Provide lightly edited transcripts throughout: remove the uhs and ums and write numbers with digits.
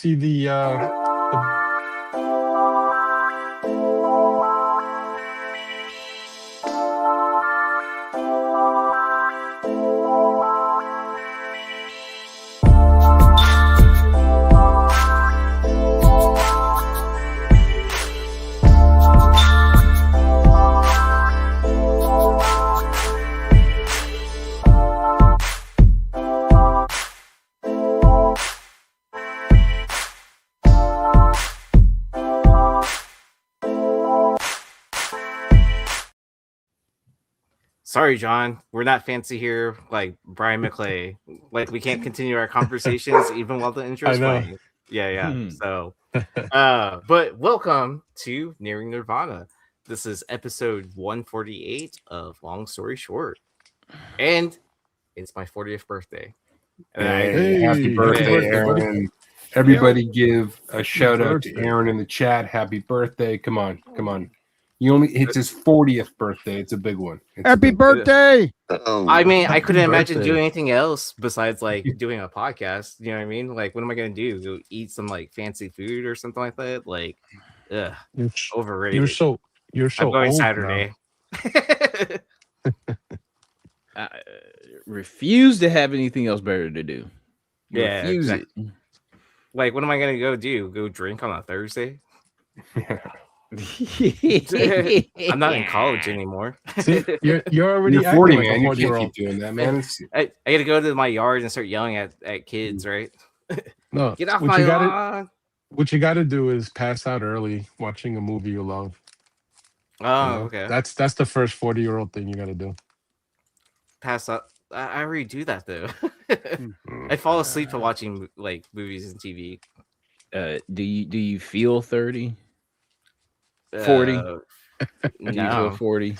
see the Sorry, John. We're not fancy here like Brian McClay. Like we can't continue our conversations even while the intro's playing. Yeah. So but welcome to Nearing Nirvana. This is episode 148 of Long Story Short. And it's my 40th birthday. Happy birthday, Aaron. Everybody give a shout out to Aaron in the chat. Happy birthday. Come on. It's his 40th birthday. It's a big one. Happy birthday! I mean, I couldn't imagine doing anything else besides like doing a podcast. You know what I mean? Like, what am I gonna do? Go eat some like fancy food or something like that? Like, overrated. You're so I'm going old Saturday. Refuse to have anything else better to do. Yeah, refuse exactly. it. Like, what am I gonna go do? Go drink on a Thursday? I'm not in college anymore. See, you're already You're 40, like man. You can't 40-year-old. keep doing that, man. I gotta go to my yard and start yelling at kids, right? No, Get off my lawn. What you got to do is pass out early watching a movie you love. Oh, okay. That's the first 40-year-old thing you got to do. Pass out. I already do that though. I fall asleep to watching like movies and TV. Do you feel 30? 40? No. Do you feel 40?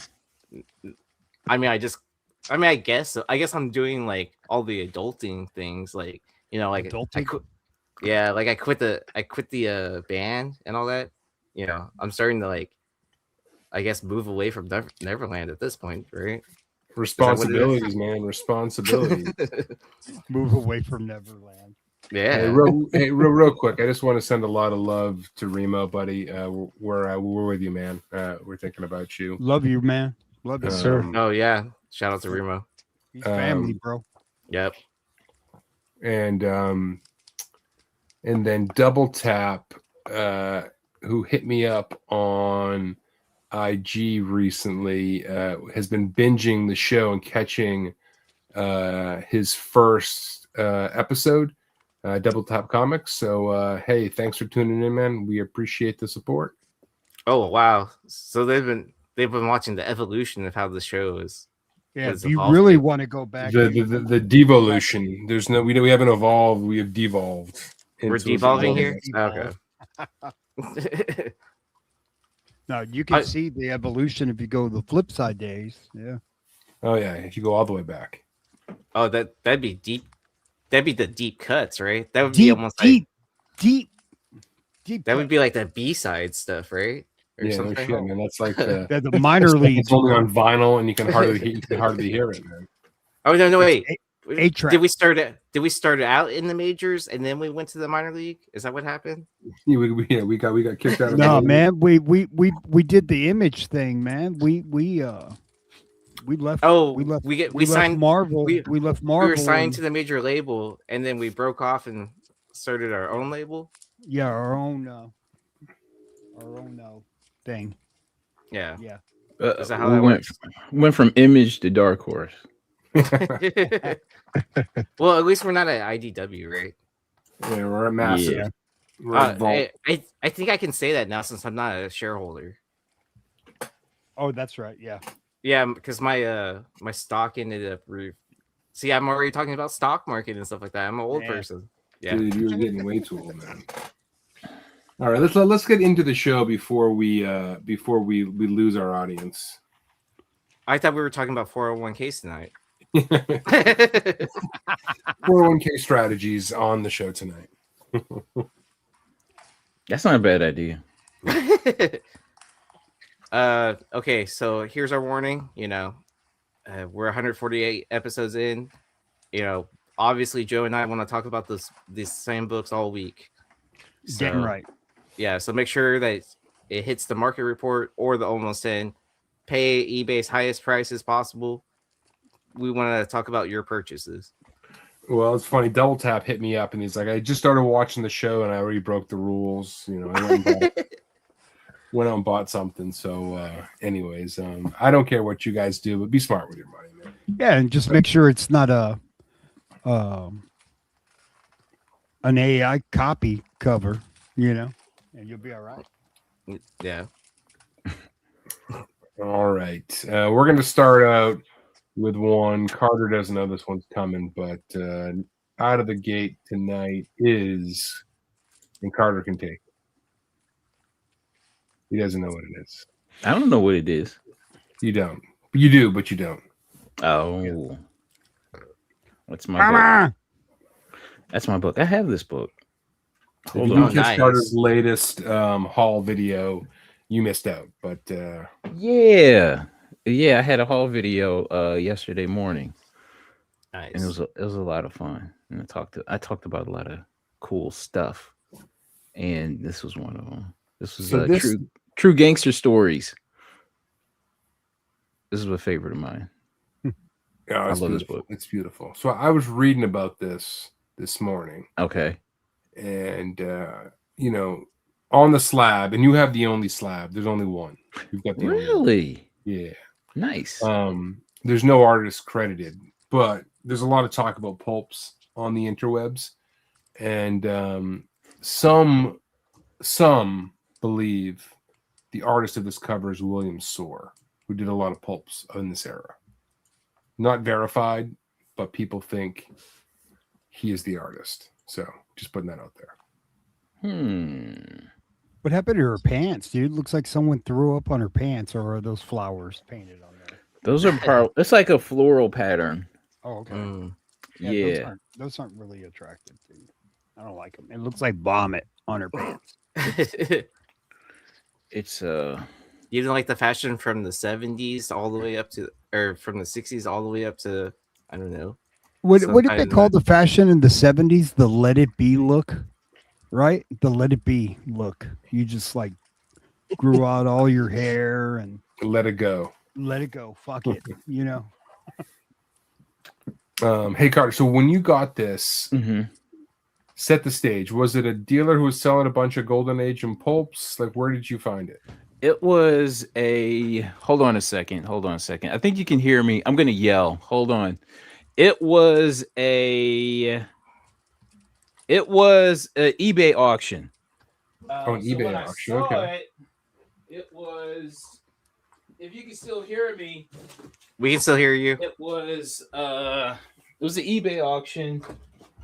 I mean, I guess I'm doing like all the adulting things, like, you know, like I quit the band and all that. You know, I'm starting to like, I guess, move away from Neverland at this point, right? Responsibilities, man. Responsibilities. Move away from Neverland. Yeah. Hey, real quick. I just want to send a lot of love to Remo, buddy. We're with you, man. We're thinking about you. Love you, man. Love you, sir. Oh yeah. Shout out to Remo. He's family, bro. Yep. And then Double Tap, who hit me up on IG recently, has been binging the show and catching his first episode, Double Tap Comics. So hey, thanks for tuning in, man. We appreciate the support. Oh wow. So they've been watching the evolution of how the show is. Yeah, if you really want to go back, the devolution. There's no, we haven't evolved. We have devolved. We're devolving here. Okay. No, you can see the evolution if you go the flip side days. Yeah. Oh yeah, if you go all the way back. Oh, that'd be deep. That'd be the deep cuts, right? That would Deep, be almost deep. That would be like the B-side stuff, right? Or Yeah, no something. shit, man. That's like the the minor leagues. It's only on vinyl, and you can hardly hear it, man. Oh no, wait. A-track. Did we start out in the majors and then we went to the minor league? Is that what happened? Yeah, we got kicked out of No, the man. We did the image thing, man. We left. Oh, we left. we signed Marvel. We left Marvel. We were signed to the major label and then we broke off and started our own label. Yeah, our own thing. Yeah. Yeah. Is that how we that works? Went from Image to Dark Horse. Well, at least we're not at IDW, right? Yeah, we're a massive. Yeah. We're a vault. I think I can say that now since I'm not a shareholder. Oh, that's right. Yeah. Yeah, because my stock ended up. See, I'm already talking about stock market and stuff like that. I'm an old person. Yeah, Dude, you're getting way too old, man. All right, let's get into the show before we lose our audience. I thought we were talking about 401ks tonight. 401k strategies on the show tonight. That's not a bad idea. Okay, so here's our warning. You know, we're 148 episodes in. You know, obviously Joe and I want to talk about these same books all week. Damn right. Yeah, so make sure that it hits the market report or the almost in. Pay eBay's highest prices possible. We want to talk about your purchases. Well, it's funny. Double Tap hit me up and he's like, I just started watching the show and I already broke the rules. You know, I went out and bought something. So, anyways, I don't care what you guys do, but be smart with your money, man. Yeah, and just make sure it's not an AI copy cover, you know, and you'll be all right. Yeah. All right. We're going to start out with one. Carter doesn't know this one's coming, but out of the gate tonight is, and Carter can take it. He doesn't know what it is. I don't know what it is. You don't. You do, but you don't. Oh. What's my book? That's my book. I have this book. Hold on. Catch Carter's latest haul video. You missed out, but yeah, I had a haul video yesterday morning. Nice. And it was a lot of fun. And I talked about a lot of cool stuff, and this was one of them. This was true gangster stories. This is a favorite of mine. Yeah, I love this book. It's beautiful. So I was reading about this morning. Okay, and you know, on the slab, and you have the only slab. There's only one. You've got the really, yeah, nice. There's no artist credited, but there's a lot of talk about pulps on the interwebs, and some believe the artist of this cover is William Soar, who did a lot of pulps in this era. Not verified, but people think he is the artist. So just putting that out there. What happened to her pants, dude? Looks like someone threw up on her pants, or are those flowers painted on there? Those are it's like a floral pattern. Oh, okay. Yeah. Those aren't really attractive, dude. I don't like them. It looks like vomit on her pants. It's you didn't like the fashion from the 70s all the way up to, or from the 60s all the way up to, I don't know. What did they call the fashion in the 70s? The let it be look, right? The let it be look. You just like grew out all your hair and let it go. Let it go. Fuck it. You know. Hey Carter, so when you got this, set the stage. Was it a dealer who was selling a bunch of Golden Age and pulps? Like, where did you find it? It was a. Hold on a second. I think you can hear me. I'm gonna yell. Hold on. It was an eBay auction. An eBay auction. Okay. It was. If you can still hear me, we can still hear you. It was an eBay auction,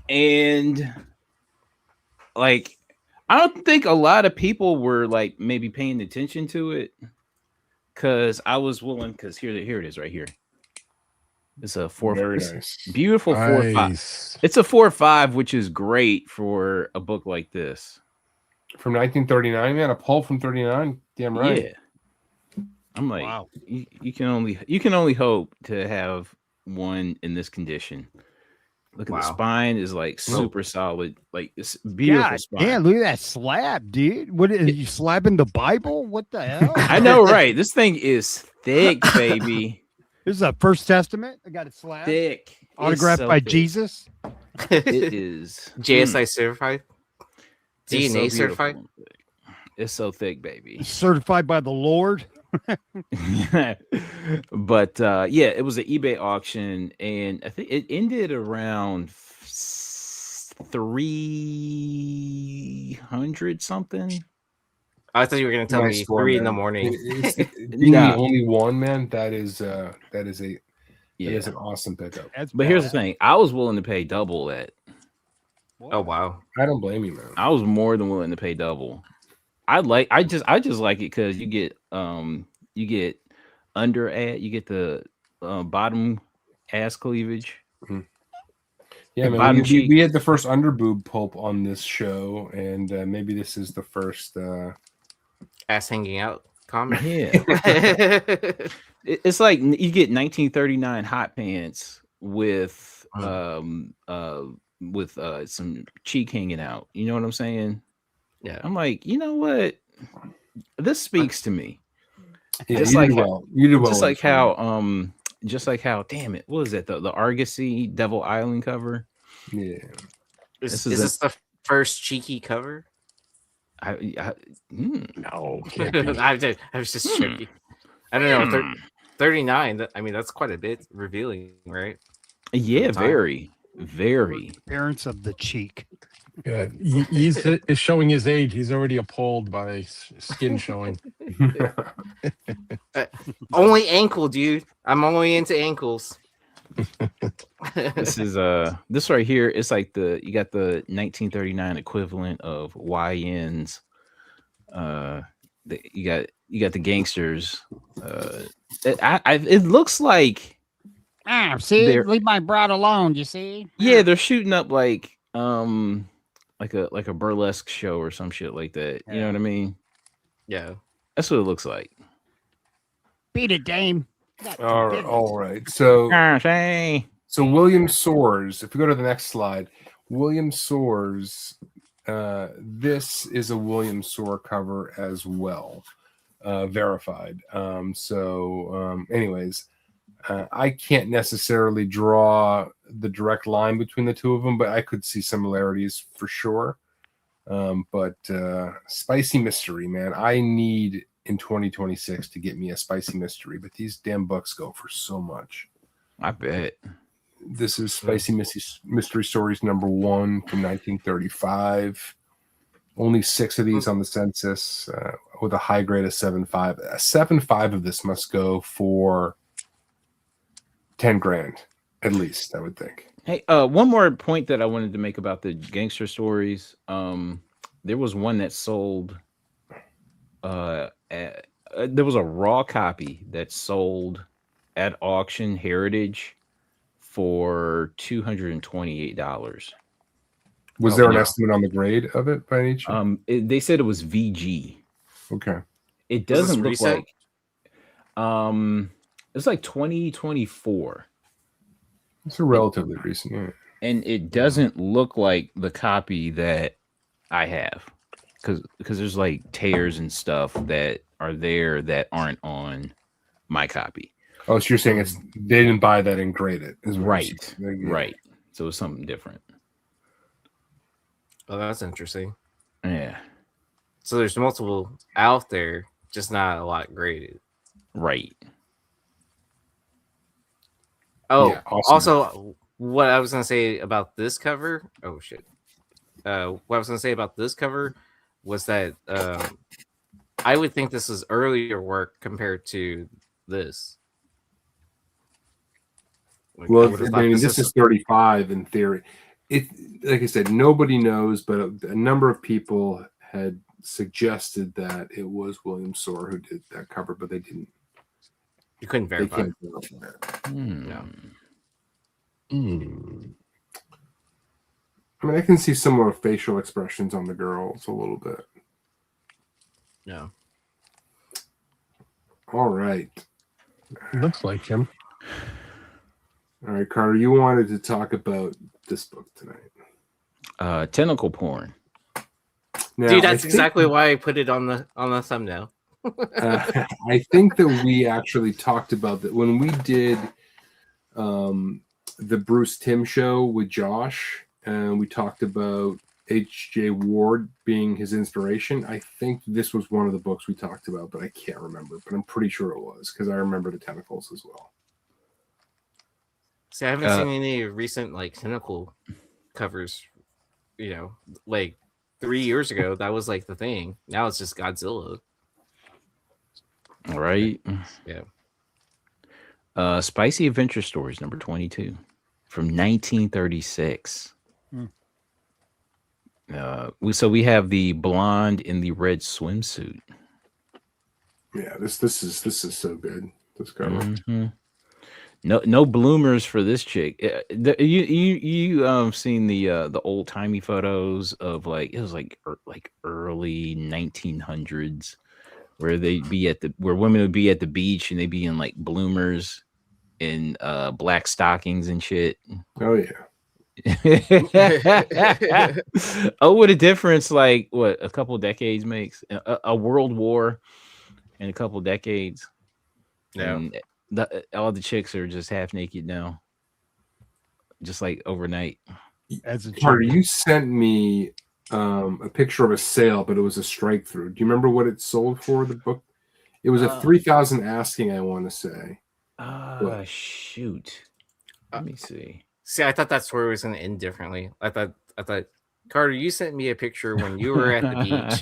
and like I don't think a lot of people were like maybe paying attention to it because I was willing. Because here it is right here. It's a 4.5. Nice. Beautiful 4.5. It's a 4.5, which is great for a book like this. From 1939, man, a pulp from 39. Damn right. Yeah. I'm like, wow. You can only hope to have one in this condition. Look at the spine is like super solid, like it's beautiful spine. Yeah, look at that slab, dude. What are you slabbing the Bible? What the hell? I know, right? This thing is thick, baby. This is a First Testament. I got it slabbed. Thick. Autographed by Jesus. It is JSI certified. DNA certified. It's so thick, baby. Certified by the Lord. But yeah, it was an eBay auction, and I think it ended around 300 something. I thought you were going to tell me 3 in the morning. Being the only one, man, that is an awesome pickup. But here's the thing: I was willing to pay double that. Oh wow! I don't blame you, man. I was more than willing to pay double. I just like it because you get under ad, you get the bottom ass cleavage. Mm-hmm. Yeah, man. We had the first underboob pulp on this show, and maybe this is the first ass hanging out comment. Yeah, it's like you get 1939 hot pants with some cheek hanging out. You know what I'm saying? Yeah. I'm like, you know what? This speaks to me. Yeah, Just you like did well. You did well. just like how damn it, what was that? The Argosy Devil Island cover? Yeah. Is This is this the first cheeky cover? No, can't be. I was just joking. I don't know. 39. I mean, that's quite a bit revealing, right? Yeah, the time. very, very. Appearance of the cheek. Yeah, he's is showing his age. He's already appalled by skin showing. Only ankle, dude. I'm only into ankles. This is this right here. It's like you got the 1939 equivalent of YN's. You got the gangsters. It looks like see, leave my broad alone. You see? Yeah, they're shooting up like a burlesque show or some shit like that. You know what I mean? Yeah, that's what it looks like. Beat it, Dame. All right. So William Soares. If we go to the next slide, William Soares. This is a William Soar cover as well, verified. Anyways, I can't necessarily draw the direct line between the two of them, but I could see similarities for sure. But spicy mystery, man, I need in 2026 to get me a spicy mystery, but these damn books go for so much. I bet. This is Spicy Mystery Stories #1 from 1935. Only 6 of these on the census, with a high grade of 7.5. A 7.5 of this must go for 10 grand, at least, I would think. Hey, one more point that I wanted to make about the gangster stories. There was one that sold. There was a raw copy that sold at auction, Heritage, for $228. Was there an estimate on the grade of it by any chance? They said it was VG. Okay. It doesn't look like. It's like 2024. It's a relatively recent, yeah. And it doesn't look like the copy that I have, because there's like tears and stuff that are there that aren't on my copy. Oh, so you're saying they didn't buy that and grade it, is what right? Right. So it's something different. Oh, that's interesting. Yeah. So there's multiple out there, just not a lot graded. Right. Oh, yeah, awesome. Also, what I was going to say about this cover. Oh, shit. What I was going to say about this cover was that I would think this is earlier work compared to this. Like, well, this is 35 in theory. Like I said, nobody knows, but a number of people had suggested that it was William Soar who did that cover, but they didn't. You couldn't verify. No. I mean, I can see some more facial expressions on the girls a little bit. Yeah. All right. Looks like him. All right, Carter, you wanted to talk about this book tonight. Tentacle porn. Now, dude, that's exactly why I put it on the thumbnail. I think that we actually talked about that when we did the Bruce Timm show with Josh, and we talked about H.J. Ward being his inspiration. I think this was one of the books we talked about, but I can't remember. But I'm pretty sure it was, because I remember the tentacles as well. See, I haven't seen any recent tentacle covers. You know, like 3 years ago, that was like the thing. Now it's just Godzilla. Right. Yeah. Spicy Adventure Stories #22 from 1936. We have the blonde in the red swimsuit. Yeah, this is so good. This cover. Mm-hmm. No bloomers for this chick. You seen the old timey photos of it was like early 1900s where where women would be at the beach and they'd be in bloomers and black stockings and shit. Oh yeah. Oh, what a difference! Like what a couple decades makes. A world war in a couple decades. Yeah. And all the chicks are just half naked now, just like overnight. As a Carter, chick. you sent me a picture of a sale, but it was a strike through. Do you remember what it sold for? The book? It was a 3,000 asking. I want to say. Shoot. Let me see. See, I thought that story was going to end differently. I thought, Carter, you sent me a picture when you were at the beach.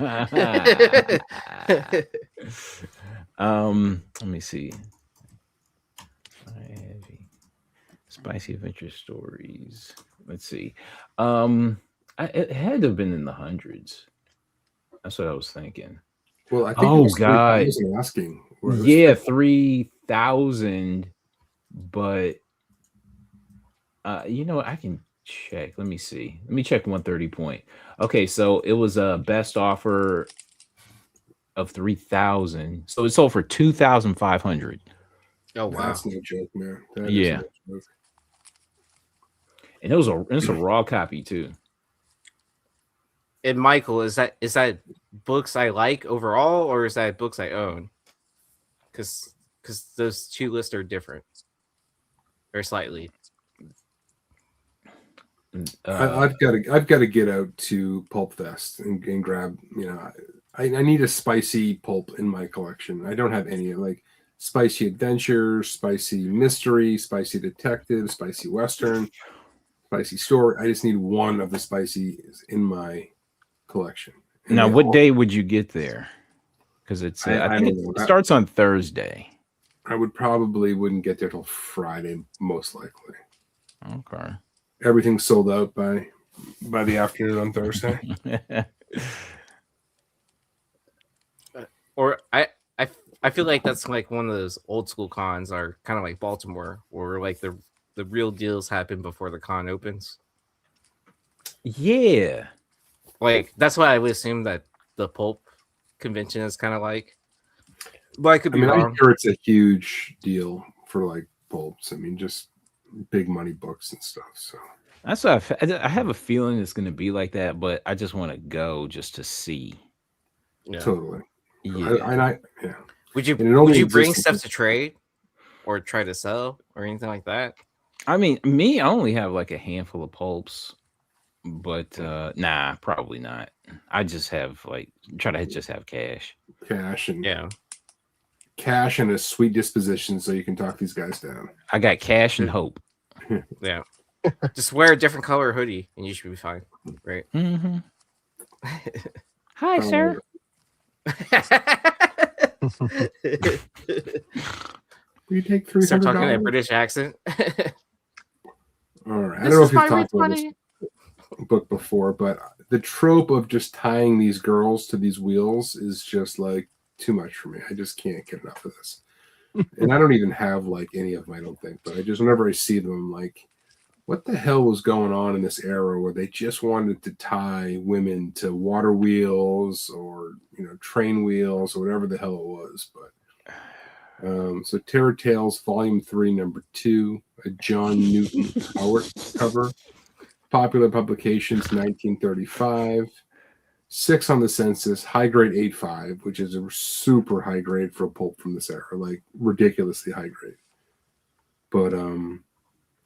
Let me see. Heavy. Spicy adventure stories. Let's see. It had to have been in the hundreds. That's what I was thinking. Well, I think it was God, 3,000 asking. Yeah, 3,000. But you know what? I can check. Let me see. Let me check 130 point. Okay, so it was a best offer of 3,000. So it sold for 2,500. Oh wow, that's no joke, man. That Yeah. is no joke. And it's a raw copy too. And Michael, is that books I like overall, or is that books I own? Because those two lists are different, or slightly. I've got to get out to Pulp Fest and grab. You know, I need a spicy pulp in my collection. I don't have any like spicy adventure, spicy mystery, spicy detective, spicy western, spicy story. I just need one of the spicy in my collection. And Now, what day would you get there? Because it's I think it starts on Thursday. I wouldn't get there till Friday, most likely. Okay. Everything's sold out by the afternoon on Thursday. Or I feel like that's like one of those old school cons, are kind of like Baltimore, where like the real deals happen before the con opens. Yeah. Like that's why I would assume that the pulp convention is kind of like. But I could be wrong. I'm sure it's a huge deal for like pulps. I mean, just big money books and stuff. So that's what I have a feeling it's going to be like that, but I just want to go just to see. Yeah. Totally. Yeah. Yeah. Would you bring stuff to trade or try to sell or anything like that? I mean, I only have like a handful of pulps, but nah, probably not. I just have try to just have cash. Cash and a sweet disposition so you can talk these guys down. I got cash and hope. Yeah. Just wear a different color hoodie and you should be fine. Right. Mm-hmm. Hi, sir. Will you take $300? Start talking in a British accent. All right. I don't know if you've talked about this book before, but the trope of just tying these girls to these wheels is just like too much for me. I just can't get enough of this. And I don't even have like any of them, I don't think, but I just, whenever I see them, I'm like, what the hell was going on in this era where they just wanted to tie women to water wheels or, train wheels or whatever the hell it was. But so Terror Tales Volume 3, Number 2, a John Newton Howard cover, Popular Publications 1935, 6 on the census, high grade 8.5, which is a super high grade for a pulp from this era, like ridiculously high grade. But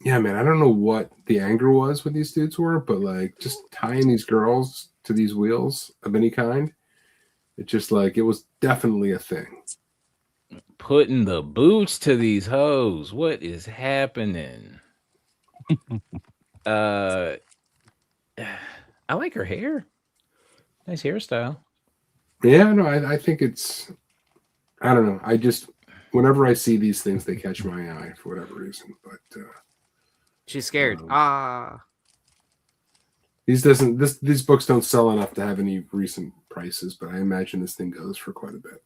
yeah, man, I don't know what the anger was with these dudes were, but like just tying these girls to these wheels of any kind, it's just like it was definitely a thing. Putting the boots to these hoes. What is happening? I like her hair. Nice hairstyle. Yeah, no, I think it's, I don't know. I just, whenever I see these things, they catch my eye for whatever reason. But she's scared. These books don't sell enough to have any recent prices, but I imagine this thing goes for quite a bit.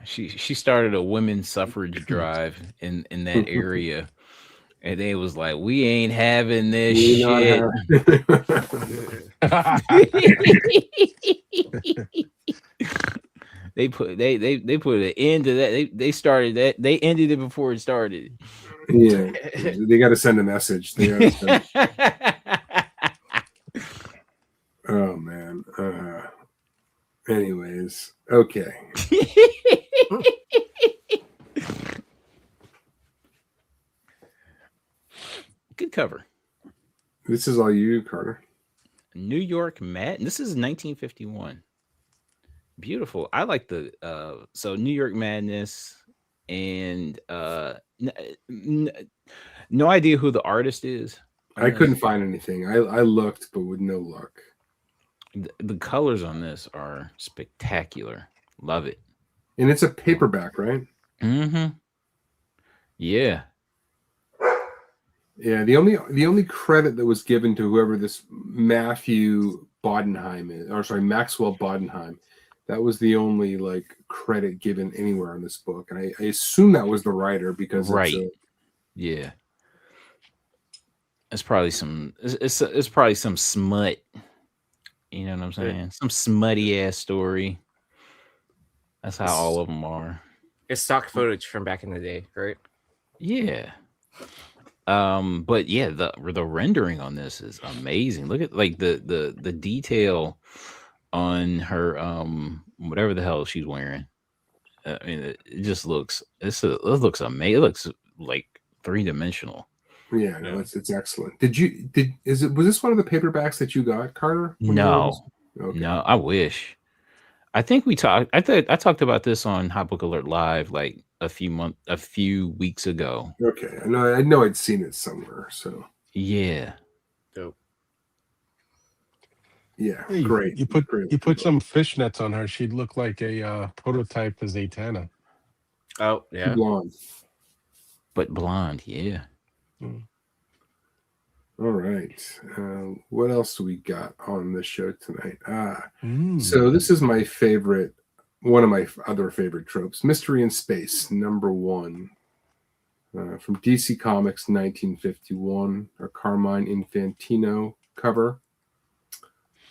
She started a women's suffrage drive in that area. And they was like, we ain't having this shit. They put an end to that. They started that. They ended it before it started. Yeah, they got to send a message. They gotta send... Oh man. Anyways, okay. Good cover. This is all you, Carter. New York Mad. This is 1951. Beautiful. I like the so New York Madness and no idea who the artist is. I couldn't find anything. I looked, but with no luck. The colors on this are spectacular. Love it. And it's a paperback, right? Mm-hmm. Yeah. Yeah. The only credit that was given to whoever this Matthew Bodenheim is, or sorry, Maxwell Bodenheim, that was the only like credit given anywhere in this book, and I assume that was the writer because yeah. It's probably some. It's probably some smut. You know what I'm saying? Yeah. Some smutty ass story. That's how all of them are. It's stock footage from back in the day, right? Yeah. But yeah, the rendering on this is amazing. Look at like the detail on her whatever the hell she's wearing. I mean, it just looks it looks amazing. It looks like 3-dimensional. Yeah, no, it's excellent. Was this one of the paperbacks that you got, Carter? No. Okay. No, I wish. I think we talked. I talked about this on Hot Book Alert Live like a few weeks ago. Okay, I know I'd seen it somewhere. So yeah, dope. Yeah, hey, great. You put some fishnets on her. She'd look like a prototype for Zatanna. Oh yeah, blonde. But blonde, yeah. All right. What else do we got on this show tonight? So this is my favorite, one of my other favorite tropes, Mystery in Space, #1, from DC Comics, 1951, a Carmine Infantino cover.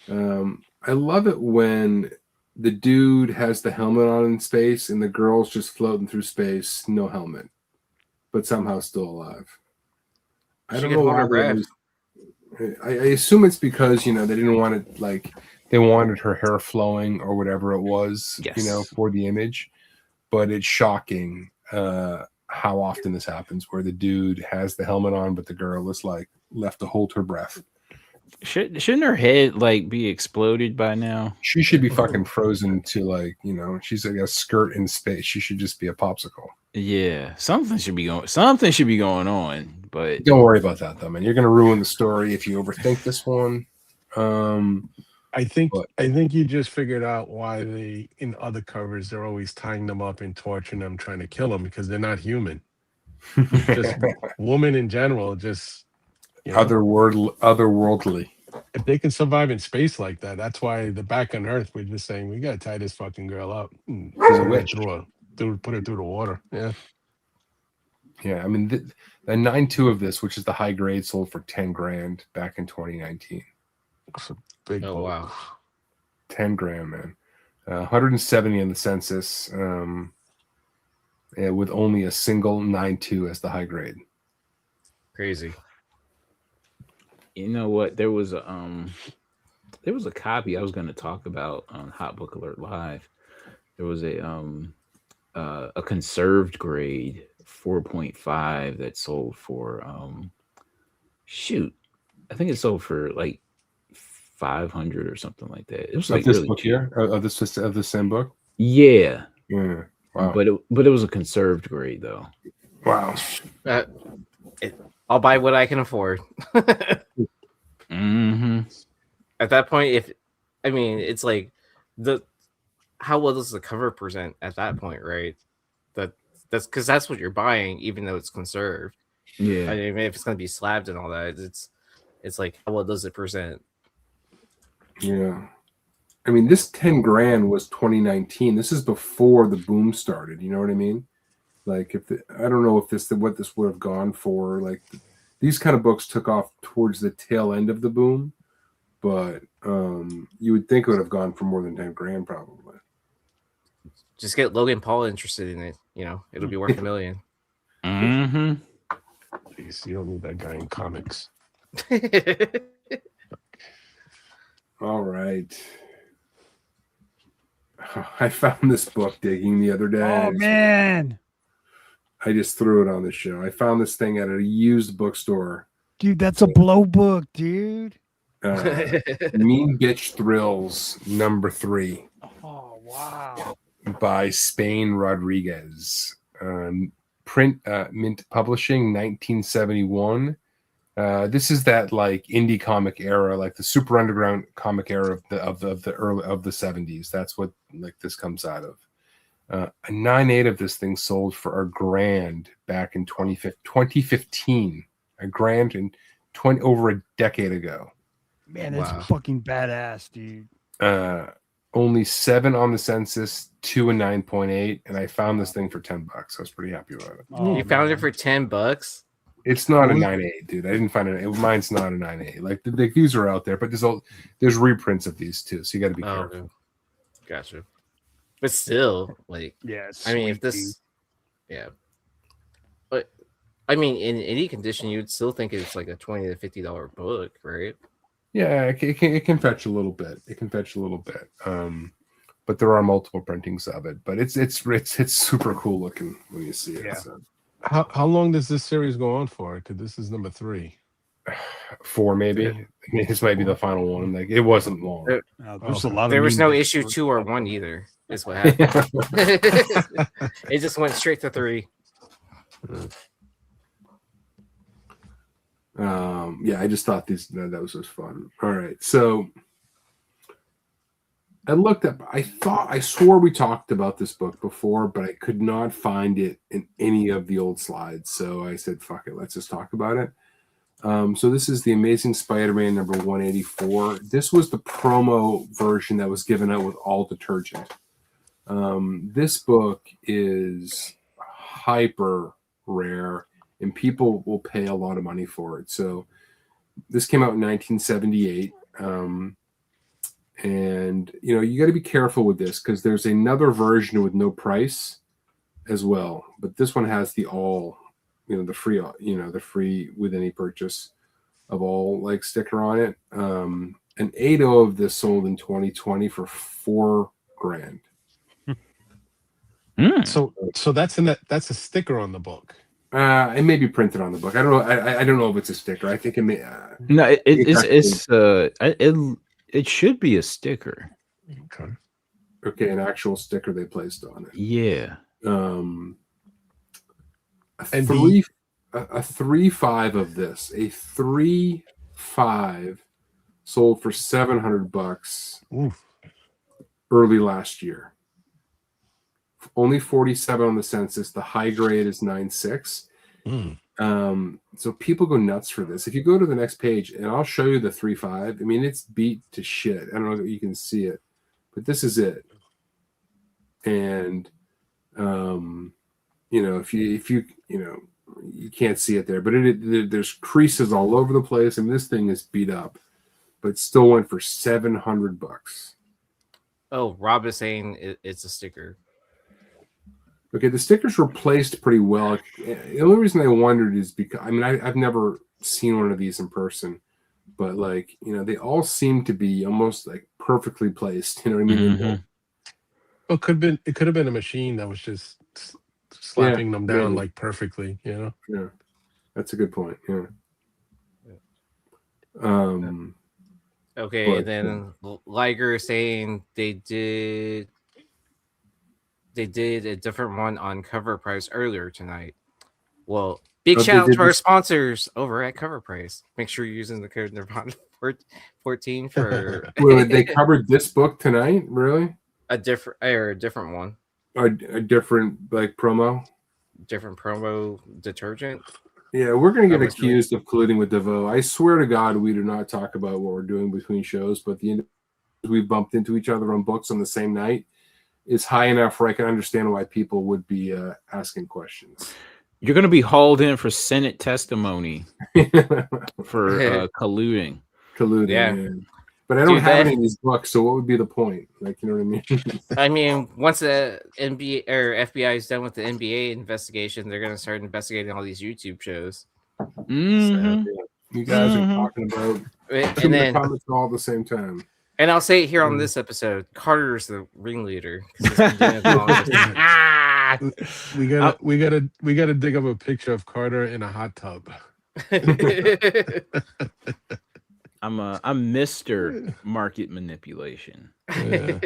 I love it when the dude has the helmet on in space and the girl's just floating through space, no helmet, but somehow still alive. I don't know why. I assume it's because, they didn't want it, like, they wanted her hair flowing or whatever it was, yes. For the image. But it's shocking how often this happens, where the dude has the helmet on, but the girl is, like, left to hold her breath. Shouldn't her head, like, be exploded by now? She should be fucking frozen to, like, she's like a skirt in space. She should just be a popsicle. Yeah, something should be going on, but don't worry about that though, man. You're gonna ruin the story if you overthink this one. I think you just figured out why in other covers they're always tying them up and torturing them, trying to kill them, because they're not human. Just women in general, just otherworldly. If they can survive in space like that, that's why the back on Earth we're just saying we gotta tie this fucking girl up. Put her through the water. Yeah. I mean, the 9.2 of this, which is the high grade, sold for $10,000 back in 2019. That's a big boat. Wow. $10,000, man. 170 in the census, with only a single 9.2 as the high grade. Crazy. You know what? There was a copy I was going to talk about on Hot Book Alert Live. There was a conserved grade 4.5 that sold for I think it sold for like 500 or something like that. It was like this really book cheap. Here of the same book. Yeah. Wow. But it was a conserved grade though. Wow. I'll buy what I can afford. Mm-hmm. At that point, it's like how well does the cover present at that point, right? That's because that's what you're buying, even though it's conserved. Yeah. I mean, if it's going to be slabbed and all that, it's like, how well does it present? Yeah. I mean, this $10,000 was 2019. This is before the boom started. You know what I mean? Like, I don't know if what this would have gone for. Like, these kind of books took off towards the tail end of the boom, but you would think it would have gone for more than $10,000 probably. Just get Logan Paul interested in it. It'll be worth $1 million. Mm-hmm. Jeez, you don't need that guy in comics. All right. I found this book digging the other day. Oh man, I just threw it on the show. I found this thing at a used bookstore. dude, that's a blow book, dude. Mean Bitch Thrills #3. Oh wow. By Spain Rodriguez. Print Mint Publishing, 1971. This is that like indie comic era, like the super underground comic era of the early of the 70s. That's what like this comes out of. A 9.8 of this thing sold for $1,000 back in 2015. $1,000 and over a decade ago. Man, that's fucking badass, dude. Only 7 on the census, 2 and 9.8, and I found this thing for $10. I was pretty happy about it. You found it for $10? It's not a 9.8, dude. I didn't find it. Mine's not a 9.8. Like these are out there, but there's reprints of these too, so you got to be careful. Okay. Gotcha. But still, like, yeah. I mean, if this, yeah, but I mean, in any condition, you'd still think it's like a $20 to $50 book, right? Yeah, it can fetch a little bit. It can fetch a little bit. But there are multiple printings of it. But it's super cool looking when you see it. Yeah. So. How long does this series go on for? Because this is number 3. 4 maybe. I mean, this might be the final one. Like it wasn't long. There's a lot. There was no issue 2 or 1 either. Is what happened. It just went straight to 3. Yeah, I just thought that was just fun. All right, so I looked up. I swore we talked about this book before, but I could not find it in any of the old slides. So I said, "Fuck it, let's just talk about it." So this is the Amazing Spider-Man number 184. This was the promo version that was given out with all detergent. This book is hyper rare, and people will pay a lot of money for it. So this came out in 1978. And, you got to be careful with this because there's another version with no price as well. But this one has the all, the free with any purchase of all like sticker on it. An 8.0 of this sold in 2020 for $4,000. So that's that's a sticker on the book. It may be printed on the book. I don't know. I don't know if it's a sticker. I think it may. No, it should be a sticker. Okay, an actual sticker they placed on it. Yeah. A 3.5 of this. A 3.5 sold for $700 early last year. Only 47 on the census. The high grade is 9.6. So people go nuts for this. If you go to the next page, and I'll show you the 3.5. I mean, it's beat to shit. I don't know if you can see it, but this is it. And if you you can't see it there, but there's creases all over the place. I mean, this thing is beat up, but it still went for $700. Oh, Rob is saying it's a sticker. Okay, the stickers were placed pretty well. The only reason I wondered is because I've never seen one of these in person, but they all seem to be almost like perfectly placed. You know what I mean? Well, it could have been a machine that was just slapping them down like perfectly. Yeah, that's a good point. Yeah. Okay, and then Liger is saying they did a different one on Cover Price earlier tonight. Well, big shout out to our sponsors over at Cover Price. Make sure you're using the code Nirvana 14 for. Wait, they covered this book tonight? Really? A different one. A different promo. Different promo detergent. Yeah, we're gonna get accused of colluding with DeVoe. I swear to God, we do not talk about what we're doing between shows, but we bumped into each other on books on the same night is high enough where I can understand why people would be asking questions. You're going to be hauled in for Senate testimony for colluding. Yeah. But I don't have any of these books, so what would be the point? You know what I mean? I mean, once the NBA or FBI is done with the NBA investigation, they're going to start investigating all these YouTube shows. Mhm. You guys Mhm. are talking about And then comments all at the same time. and I'll say it here on this episode, Carter's the ringleader. 'Cause he's been doing it the longest. we gotta dig up a picture of Carter in a hot tub. I'm Mr. Market Manipulation. Yeah.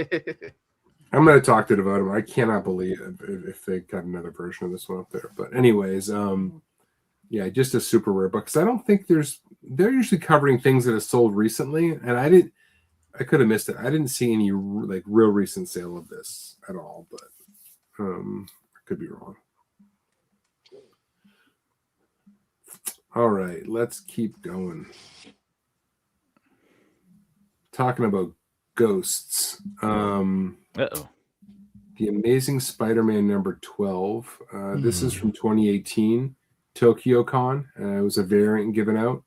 I'm going to talk to Devotum. I cannot believe if they got another version of this one up there. But anyways, yeah, just a super rare book. Because I don't think they're usually covering things that have sold recently. And I could have missed it. I didn't see any like real recent sale of this at all. But I could be wrong. All right, let's keep going. Talking about ghosts. Uh-oh. The Amazing Spider-Man number 12. This is from 2018, Tokyo Con. It was a variant given out.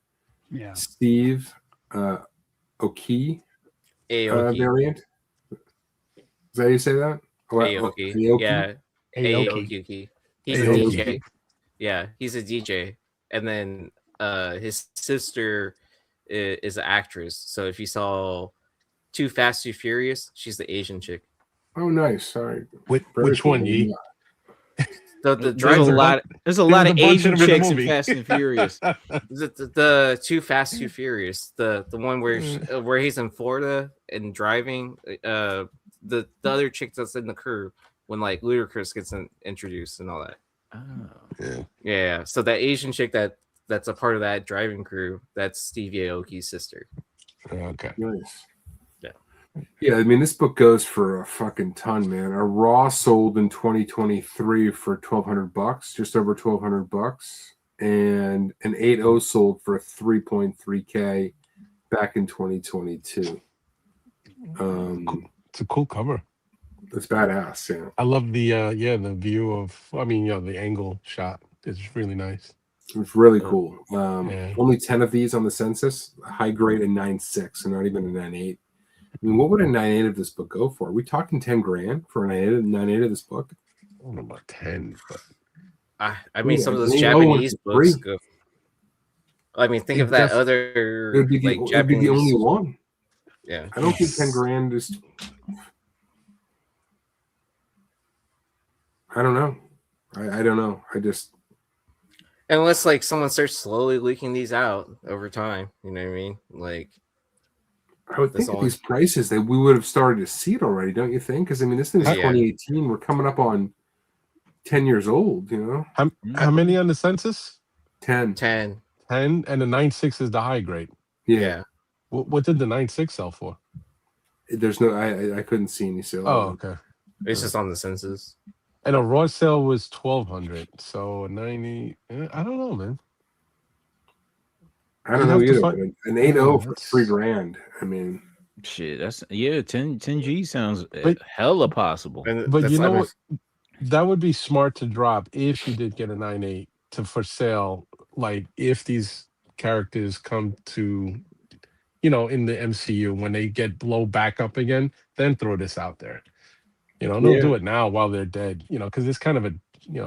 Yeah. Steve Oki variant. Is that how you say that? Aoki. Yeah. Aoki. He's a DJ. Yeah, he's a DJ. And then his sister is an actress. So if you saw Too Fast, Too Furious, she's the Asian chick. Oh, nice. Sorry. Which one, Yee? There's a lot of Asian chicks in Fast and Furious. The Too Fast, Too Furious, the one where he's in Florida and driving. The other chick that's in the crew when like Ludacris gets introduced and all that. Oh. Yeah. So that Asian chick that's a part of that driving crew, that's Steve Aoki's sister. Okay. Nice. Yeah, I mean, this book goes for a fucking ton, man. A Raw sold in 2023 for $1,200, just over $1,200, and an 8.0 sold for $3.3K back in 2022. It's a cool cover. It's badass, yeah. I love the view of, the angle shot is really nice. It's really cool. Only 10 of these on the census, high grade a 9.6, and not even a 9.8. I mean, what would a 9.8 of this book go for? Are we talking $10,000 for a 9.8 of this book? I don't know about 10, but I mean, some of those Japanese books go. I mean, think of that other it'd be Japanese. It'd be the only one. Yeah, I don't think $10,000 is. I don't know. I don't know. I just. Unless like someone starts slowly leaking these out over time, you know what I mean? Like, I would think at these prices that we would have started to see it already, don't you think? Because I mean, this thing is 2018. We're coming up on 10 years old, you know. How many on the census? 10. 10, and the 9.6 is the high grade. Yeah. What did the 9.6 sell for? There's no. I couldn't see any sale. Oh, okay. It's just on the census. And a raw sale was $1,200. So 90. I don't know, man. I don't know either. An 8.0 for $3,000. I mean, shit. That's 10G sounds hella possible. But you know what? That would be smart to drop if you did get a 9.8 for sale. Like if these characters come to, in the MCU when they get blow back up again, then throw this out there. Don't do it now while they're dead. Because it's kind of a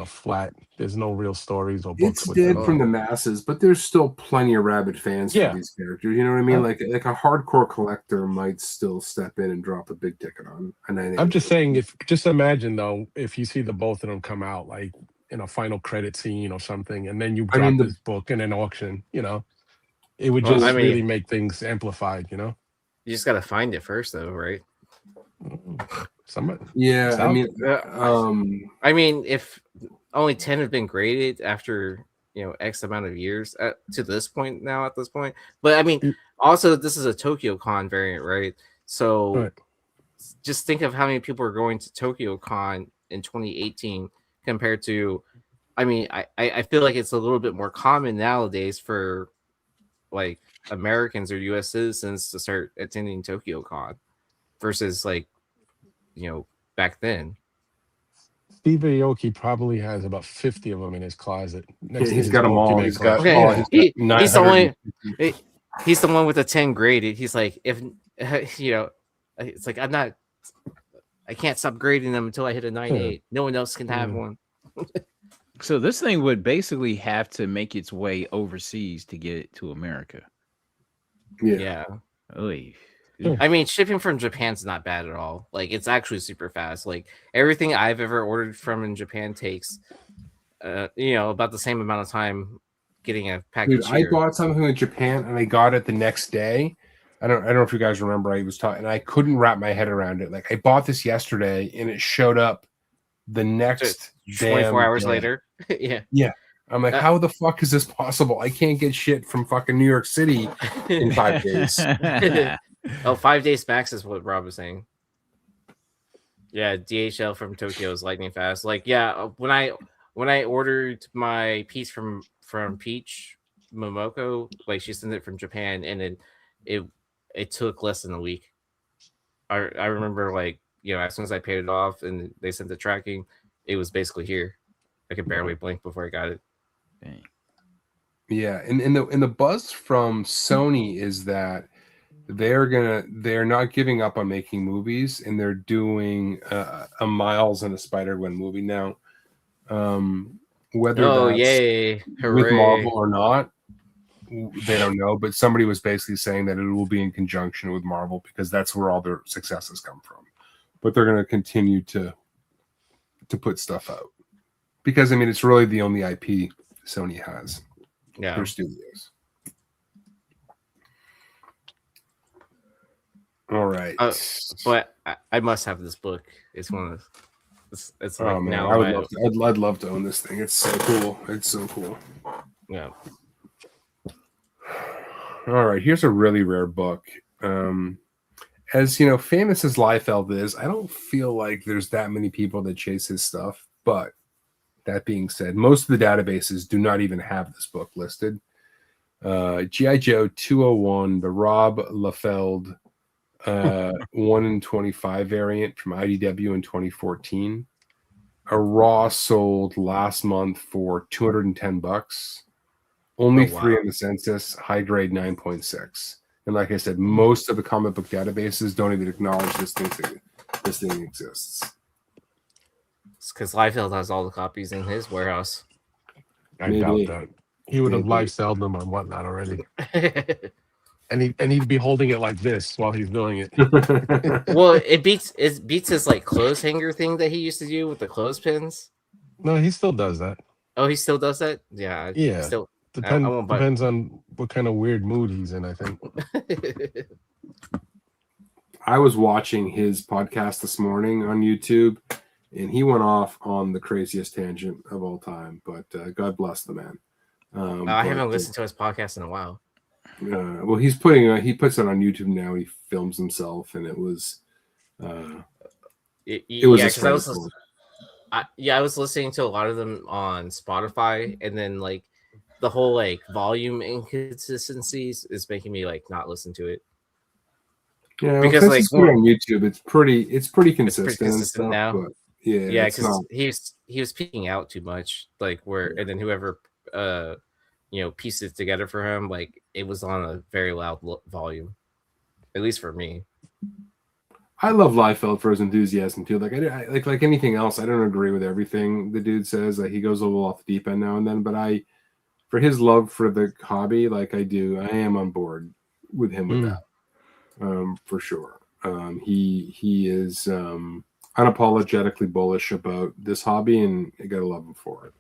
flat. There's no real stories or books. It's dead from the masses, but there's still plenty of rabid fans for these characters. You know what I mean? Like a hardcore collector might still step in and drop a big ticket on a 9.8. I'm just saying, just imagine though, if you see the both of them come out like in a final credit scene or something, and then you drop this book in an auction, it would just really make things amplified. You just got to find it first, though, right? Somebody. Yeah, I mean, if only 10 have been graded after X amount of years to this point now, at this point, but I mean, also this is a Tokyo Con variant, right? So just think of how many people are going to Tokyo Con in 2018 compared to, I mean, I feel like it's a little bit more common nowadays for like Americans or U.S. citizens to start attending Tokyo Con versus like, back then. Steve Aoki probably has about 50 of them in his closet. He's got them all. He's got he's the one with the 10 graded. He's like, if it's like I can't stop grading them until I hit a 9.8. No one else can have one. So this thing would basically have to make its way overseas to get it to America. Yeah. Oy. I mean, shipping from Japan's not bad at all. Like, it's actually super fast. Like, everything I've ever ordered from in Japan takes, about the same amount of time getting a package. Dude, I bought something in Japan and I got it the next day. I don't know if you guys remember. I was talking, and I couldn't wrap my head around it. Like, I bought this yesterday, and it showed up the next 24 hours day. later. Yeah. I'm like, how the fuck is this possible? I can't get shit from fucking New York City in 5 days. 5 days max is what Rob was saying. Yeah, DHL from Tokyo is lightning fast. Like, yeah, when I ordered my piece from Peach Momoko, like, she sent it from Japan, and then it took less than a week. I remember, like, as soon as I paid it off and they sent the tracking, it was basically here. I could barely blink before I got it. Dang. Yeah, and the buzz from Sony is that they're not giving up on making movies, and they're doing a Miles and a Spider-Gwen movie now. Whether that's yay, with Marvel or not, they don't know. But somebody was basically saying that it will be in conjunction with Marvel because that's where all their successes come from. But they're going to continue to put stuff out because, I mean, it's really the only IP Sony has. Yeah, their studios. All right, but I must have this book. It's one of those. It's like, man, now I'd love to own this thing. It's so cool. It's so cool. Yeah. All right, here's a really rare book. As you know, famous as Liefeld is, I don't feel like there's that many people that chase his stuff. But that being said, most of the databases do not even have this book listed. G.I. Joe 201, the Rob Liefeld 1 in 25 variant from IDW in 2014. A raw sold last month for $210. Only 3 in the census, high grade 9.6. And like I said, most of the comic book databases don't even acknowledge this thing exists. It's because Liefeld has all the copies in his warehouse. I doubt that. He would have live sold them on whatnot already. And he'd be holding it like this while he's doing it. Well, it beats his like clothes hanger thing that he used to do with the clothespins. No, he still does that. Oh, he still does that? Yeah. Still depends on what kind of weird mood he's in, I think. I was watching his podcast this morning on YouTube, and he went off on the craziest tangent of all time. But God bless the man. I haven't listened to his podcast in a while. Well, he puts it on YouTube now. He films himself, and it was it was I was listening to a lot of them on Spotify, and then like the whole like volume inconsistencies is making me like not listen to it. Yeah, because like on YouTube, it's pretty consistent. It's pretty consistent now. But yeah, because he was peeking out too much, like and then whoever pieced it together for him, like it was on a very loud volume, at least for me. I love Liefeld for his enthusiasm too. Like I like anything else, I don't agree with everything the dude says. Like he goes a little off the deep end now and then, but for his love for the hobby, like I am on board with him with that. For sure. He is unapologetically bullish about this hobby, and I gotta love him for it.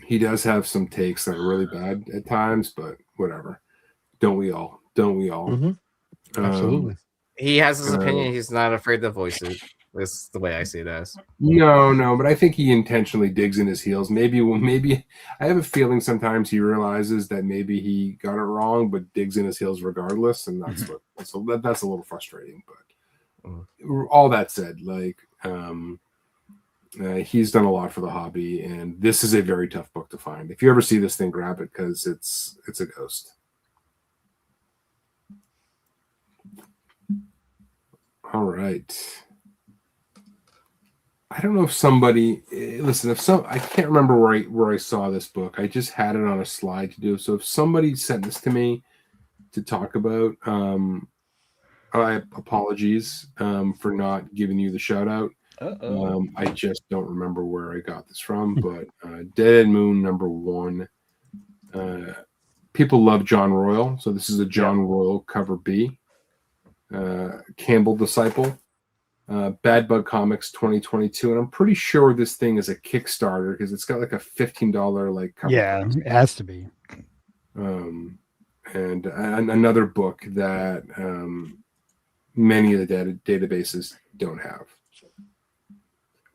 He does have some takes that are really bad at times, but whatever. Don't we all? Mm-hmm. Absolutely. He has his opinion. He's not afraid to voice it. That's the way I see it as. No, but I think he intentionally digs in his heels. Maybe I have a feeling sometimes he realizes that maybe he got it wrong, but digs in his heels regardless, and that's that's a little frustrating. But all that said, like he's done a lot for the hobby, and this is a very tough book to find. If you ever see this thing, grab it because it's a ghost. All right. I don't know if somebody I can't remember where I saw this book. I just had it on a slide to do. So if somebody sent this to me to talk about, apologies for not giving you the shout out. I just don't remember where I got this from, but Dead Moon #1. People love John Royal, so this is a John Royal cover B. Campbell Disciple. Bad Bug Comics 2022, and I'm pretty sure this thing is a Kickstarter because it's got like a $15 like cover. Yeah, price. it has to be. And another book that many of the databases don't have.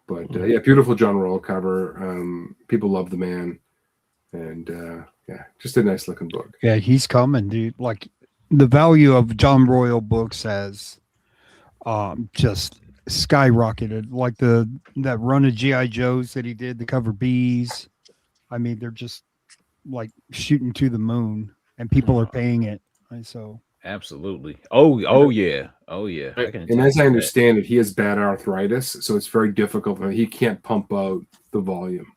But yeah, beautiful John Royal cover. People love the man, and yeah, just a nice looking book. Yeah, he's coming, dude. Like the value of John Royal books has just skyrocketed. Like that run of GI Joes that he did, the cover Bs. I mean, they're just like shooting to the moon, and people are paying it. And so absolutely. Oh yeah. And as I understand it, he has bad arthritis, so it's very difficult for him. He can't pump out the volume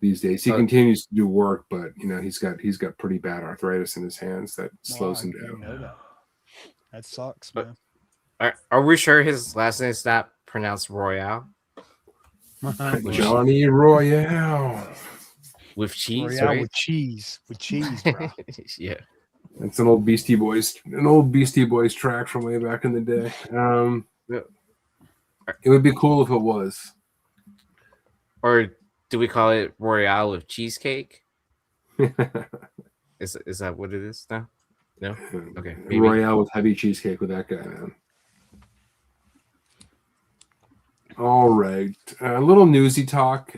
these days. He continues to do work, but he's got pretty bad arthritis in his hands that slows him down. That sucks, man. Are we sure his last name is not pronounced Royale? Johnny Royale. With cheese, Royale right? with cheese, bro. Yeah. It's an old Beastie Boys track from way back in the day. It would be cool if it was. Or do we call it Royale with cheesecake? Is that what it is now? No? Okay. Maybe. Royale with heavy cheesecake with that guy, man. All right. A little newsy talk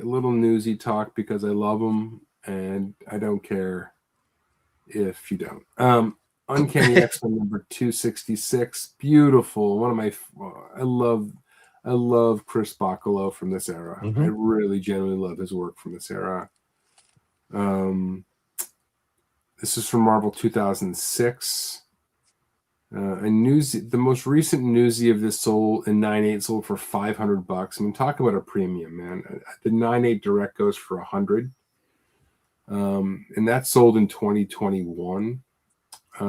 because I love them and I don't care if you don't. Uncanny X-Men number 266. Beautiful. One of my I love Chris Bachalo from this era. Mm-hmm. I really genuinely love his work from this era. This is from Marvel 2006. The most recent newsy of this sold in 9.8 sold for $500. I mean, talk about a premium, man. The 9.8 direct goes for $100, and that sold in 2021. A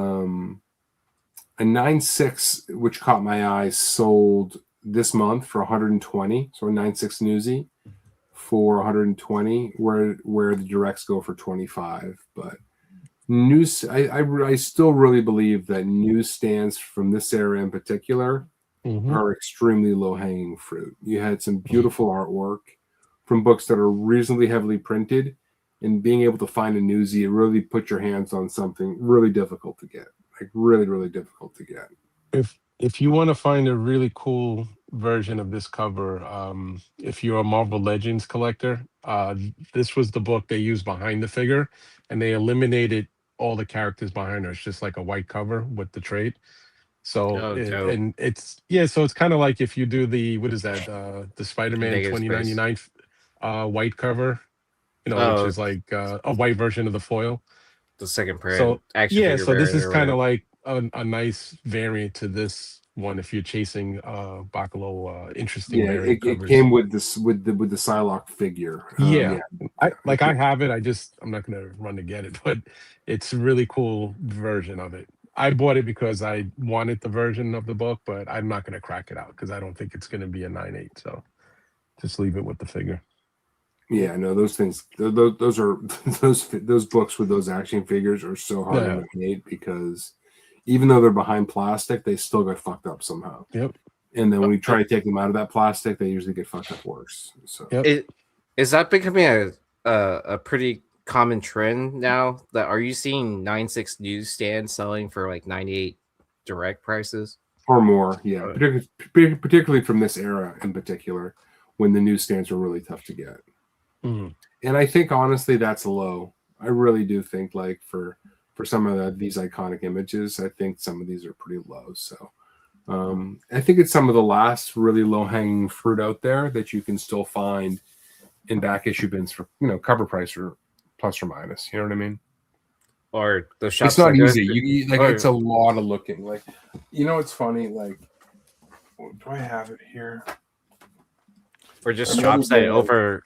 9.6, which caught my eye, sold this month for $120. So a 9.6 newsy for $120, where the directs go for $25, but. I still really believe that newsstands from this era in particular are extremely low-hanging fruit. You had some beautiful artwork from books that are reasonably heavily printed, and being able to find a newsie, it really put your hands on something really difficult to get. Like really, really difficult to get. If you want to find a really cool version of this cover, if you're a Marvel Legends collector, this was the book they used behind the figure, and they eliminated all the characters behind her. It's just like a white cover with the trade. So so it's kind of like if you do the the Spider-Man 2099 white cover, which is like a white version of the foil. The second print. So so this is kind of like a nice variant to this one if you're chasing Bachalo interesting variant covers. It came with this with the Psylocke figure. I have it. I'm not gonna run to get it, but it's a really cool version of it. I bought it because I wanted the version of the book, but I'm not gonna crack it out because I don't think it's gonna be a 9.8. So just leave it with the figure. Yeah, no, those things, those are those books with those action figures are so hard to make because even though they're behind plastic, they still got fucked up somehow. Yep. And then when you try to take them out of that plastic, they usually get fucked up worse. So is that becoming a pretty common trend now? That are you seeing 9.6 newsstands selling for like 9.8 direct prices or more? Yeah, particularly from this era in particular, when the newsstands are really tough to get. And I think honestly that's low. I really do think like for some of these iconic images, I think some of these are pretty low. So I think it's some of the last really low-hanging fruit out there that you can still find in back issue bins for cover price or plus or minus. You know what I mean? Or the shops. It's not easy. It's a lot of looking. Like it's funny. Like, do I have it here? Or just shops that overlook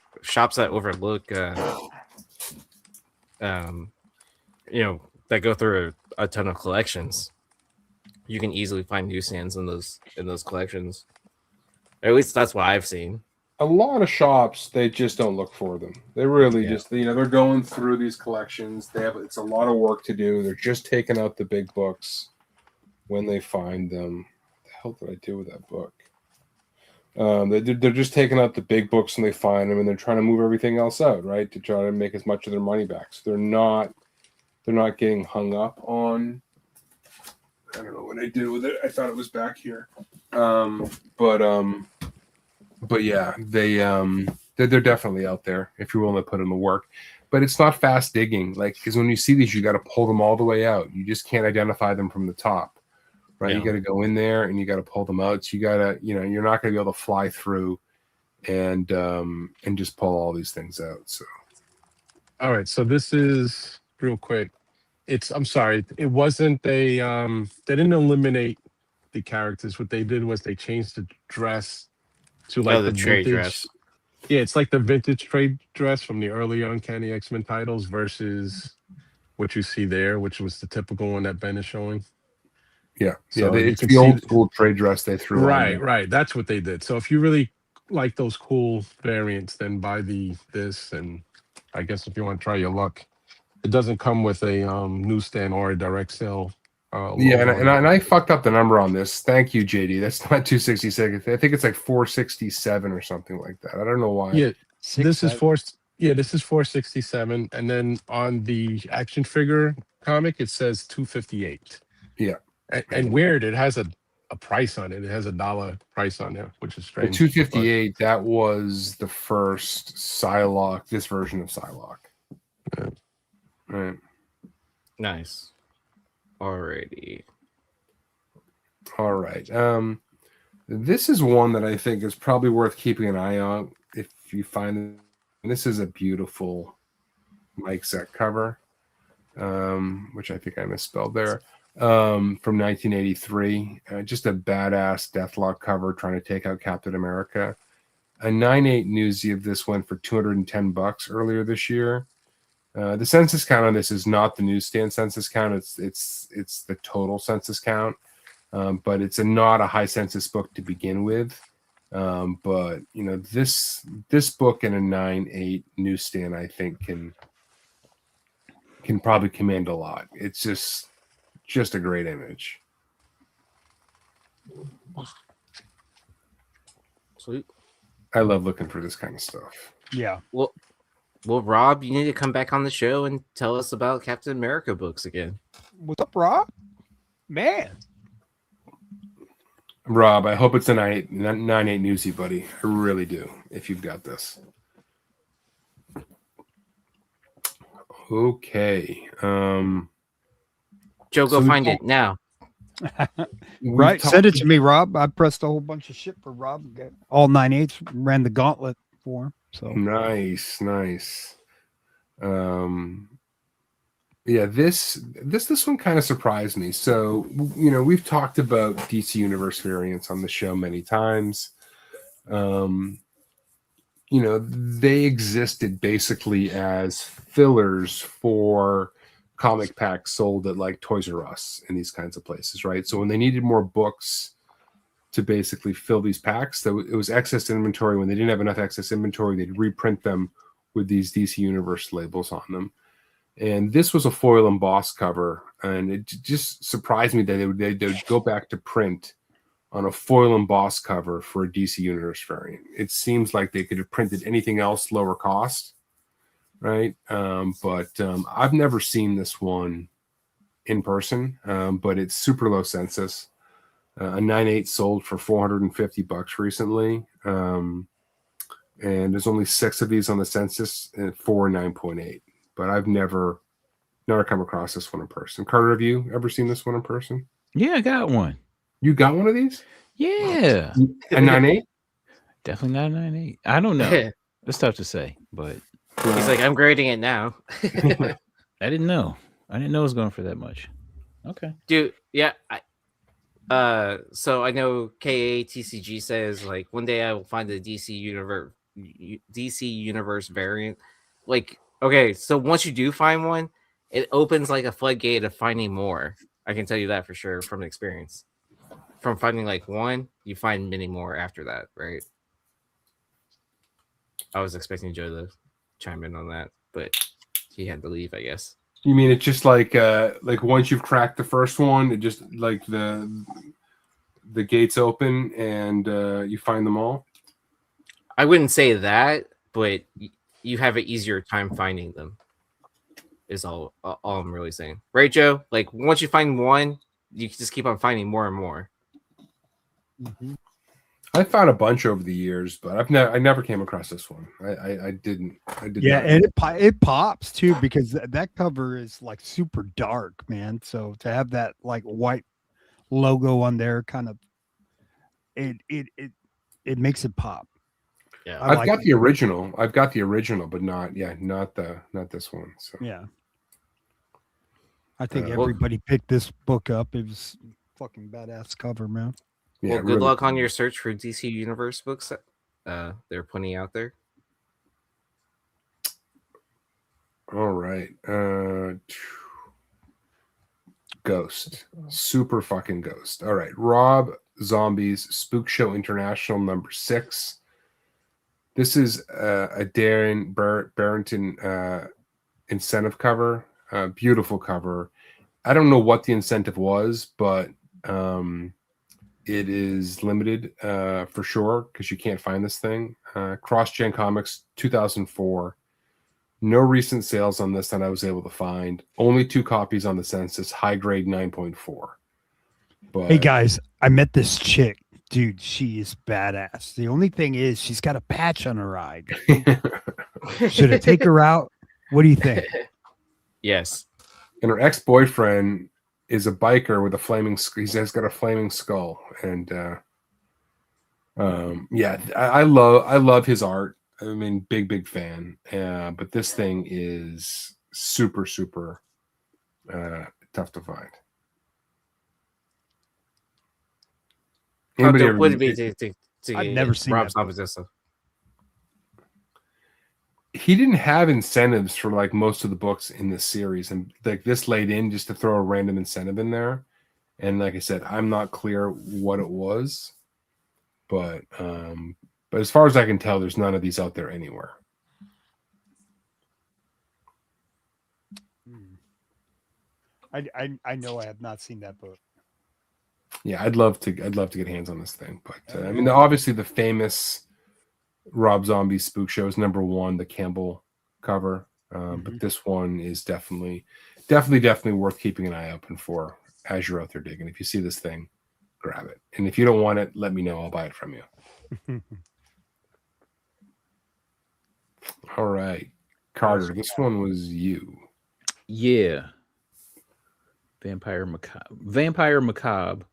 that go through a ton of collections. You can easily find newsstands in those collections. At least that's what I've seen. A lot of shops, they just don't look for them. They really Yeah. just, they're going through these collections. It's a lot of work to do. They're just taking out the big books when they find them. What the hell did I do with that book? They're just taking out the big books when they find them, and they're trying to move everything else out, right, to try to make as much of their money back. So they're not getting hung up on. I don't know what I did with it. I thought it was back here, but yeah, they're definitely out there if you're willing to put in the work. But it's not fast digging, like, because when you see these, you got to pull them all the way out. You just can't identify them from the top. Right, yeah. You got to go in there and you got to pull them out. So you got to, you're not going to be able to fly through and just pull all these things out. So, all right. So this is real quick. I'm sorry, it wasn't they didn't eliminate the characters. What they did was they changed the dress to like the trade dress. Yeah, it's like the vintage trade dress from the early Uncanny X-Men titles versus what you see there, which was the typical one that Ben is showing. Yeah, so it's the old school trade dress they threw on. Right. That's what they did. So if you really like those cool variants, then buy this. And I guess if you want to try your luck, it doesn't come with a newsstand or a direct sale. And I fucked up the number on this. Thank you, JD. That's not 266. I think it's like 467 or something like that. I don't know why. Yeah, this is 467, and then on the action figure comic it says 258. Yeah. And weird, it has a price on it. It has $1 price on it, which is strange. The 258, that was the first Psylocke, this version of Psylocke. Right. Nice. Alrighty. All right. This is one that I think is probably worth keeping an eye on if you find it. This is a beautiful Mike Zeck cover, which I think I misspelled there. From 1983, just a badass Deathlock cover trying to take out Captain America. A 9/8 newsie of this went for $210 earlier this year. The census count on this is not the newsstand census count; it's the total census count. But it's not a high census book to begin with. But this book in a 9/8 newsstand, I think, can probably command a lot. It's just a great image. Sweet. I love looking for this kind of stuff. Yeah. Well, Rob, you need to come back on the show and tell us about Captain America books again. What's up, Rob? Man. Rob, I hope it's a 9/8 newsie, buddy. I really do. If you've got this. Okay. Joe, go find it now. Right. Send it to me, Rob. I pressed a whole bunch of shit for Rob. All 9/8, ran the gauntlet for him. So nice. Yeah, this one kind of surprised me. So, we've talked about DC Universe variants on the show many times. They existed basically as fillers for comic packs sold at like Toys R Us and these kinds of places, right? So when they needed more books to basically fill these packs, it was excess inventory. When they didn't have enough excess inventory, they'd reprint them with these DC Universe labels on them. And this was a foil embossed cover, and it just surprised me that they would go back to print on a foil embossed cover for a DC Universe variant. It seems like they could have printed anything else lower cost, right? But I've never seen this one in person, but it's super low census. A 9/8 sold for $450 recently, and there's only 6 of these on the census for 9.8. But I've never come across this one in person. Carter, have you ever seen this one in person? Yeah, I got one. You got one of these? Yeah. A 9/8? Definitely not a 9/8. I don't know. It's tough to say, but he's like, I'm grading it now. I didn't know. I didn't know it was going for that much. Okay. Dude, yeah. So I know KATCG says like one day I will find the DC Universe variant. Like, okay, so once you do find one, it opens like a floodgate of finding more. I can tell you that for sure from experience. from finding like one, you find many more after that, right? I was expecting Joe to chime in on that, but he had to leave, I guess. You mean it's just like once you've cracked the first one, it just like the gates open and you find them all? I wouldn't say that, but you have an easier time finding them. Is all I'm really saying, right, Joe? Like once you find one, you can just keep on finding more and more. Mm-hmm. I found a bunch over the years, but I never came across this one. I didn't. Yeah, not. and it pops too because that cover is like super dark, man. So to have that like white logo on there, kind of it makes it pop. Yeah, I've got the original. I've got the original, but not this one. So yeah, I think everybody picked this book up. It was fucking badass cover, man. Yeah, well, good luck on your search for DC Universe books. There are plenty out there. All right. Ghost. Super fucking Ghost. All right. Rob Zombie's Spook Show International #6. This is a Darren Barrington incentive cover. Beautiful cover. I don't know what the incentive was, but it is limited for sure because you can't find this thing. Cross-Gen Comics 2004. No recent sales on this that I was able to find. Only 2 copies on the census. High grade 9.4. But hey guys, I met this chick. Dude, she is badass. The only thing is she's got a patch on her eye. Should I take her out? What do you think? Yes. And her ex-boyfriend is a biker with a flaming. He's got a flaming skull, and yeah, I love his art. I mean, big fan. But this thing is super tough to find. How dope would it be to I've never seen Rob that Zombie's stuff? He didn't have incentives for like most of the books in this series, and like this laid in just to throw a random incentive in there. And like I said, I'm not clear what it was, but as far as I can tell, there's none of these out there anywhere. I know I have not seen that book. Yeah, I'd love to get hands on this thing, but I mean, obviously the famous Rob Zombie Spook Show is #1, the Campbell cover, but this one is definitely worth keeping an eye open for as you're out there digging. If you see this thing, grab it, and if you don't want it, let me know. I'll buy it from you. All right, Carter, this one was you. Yeah. Vampire Macabre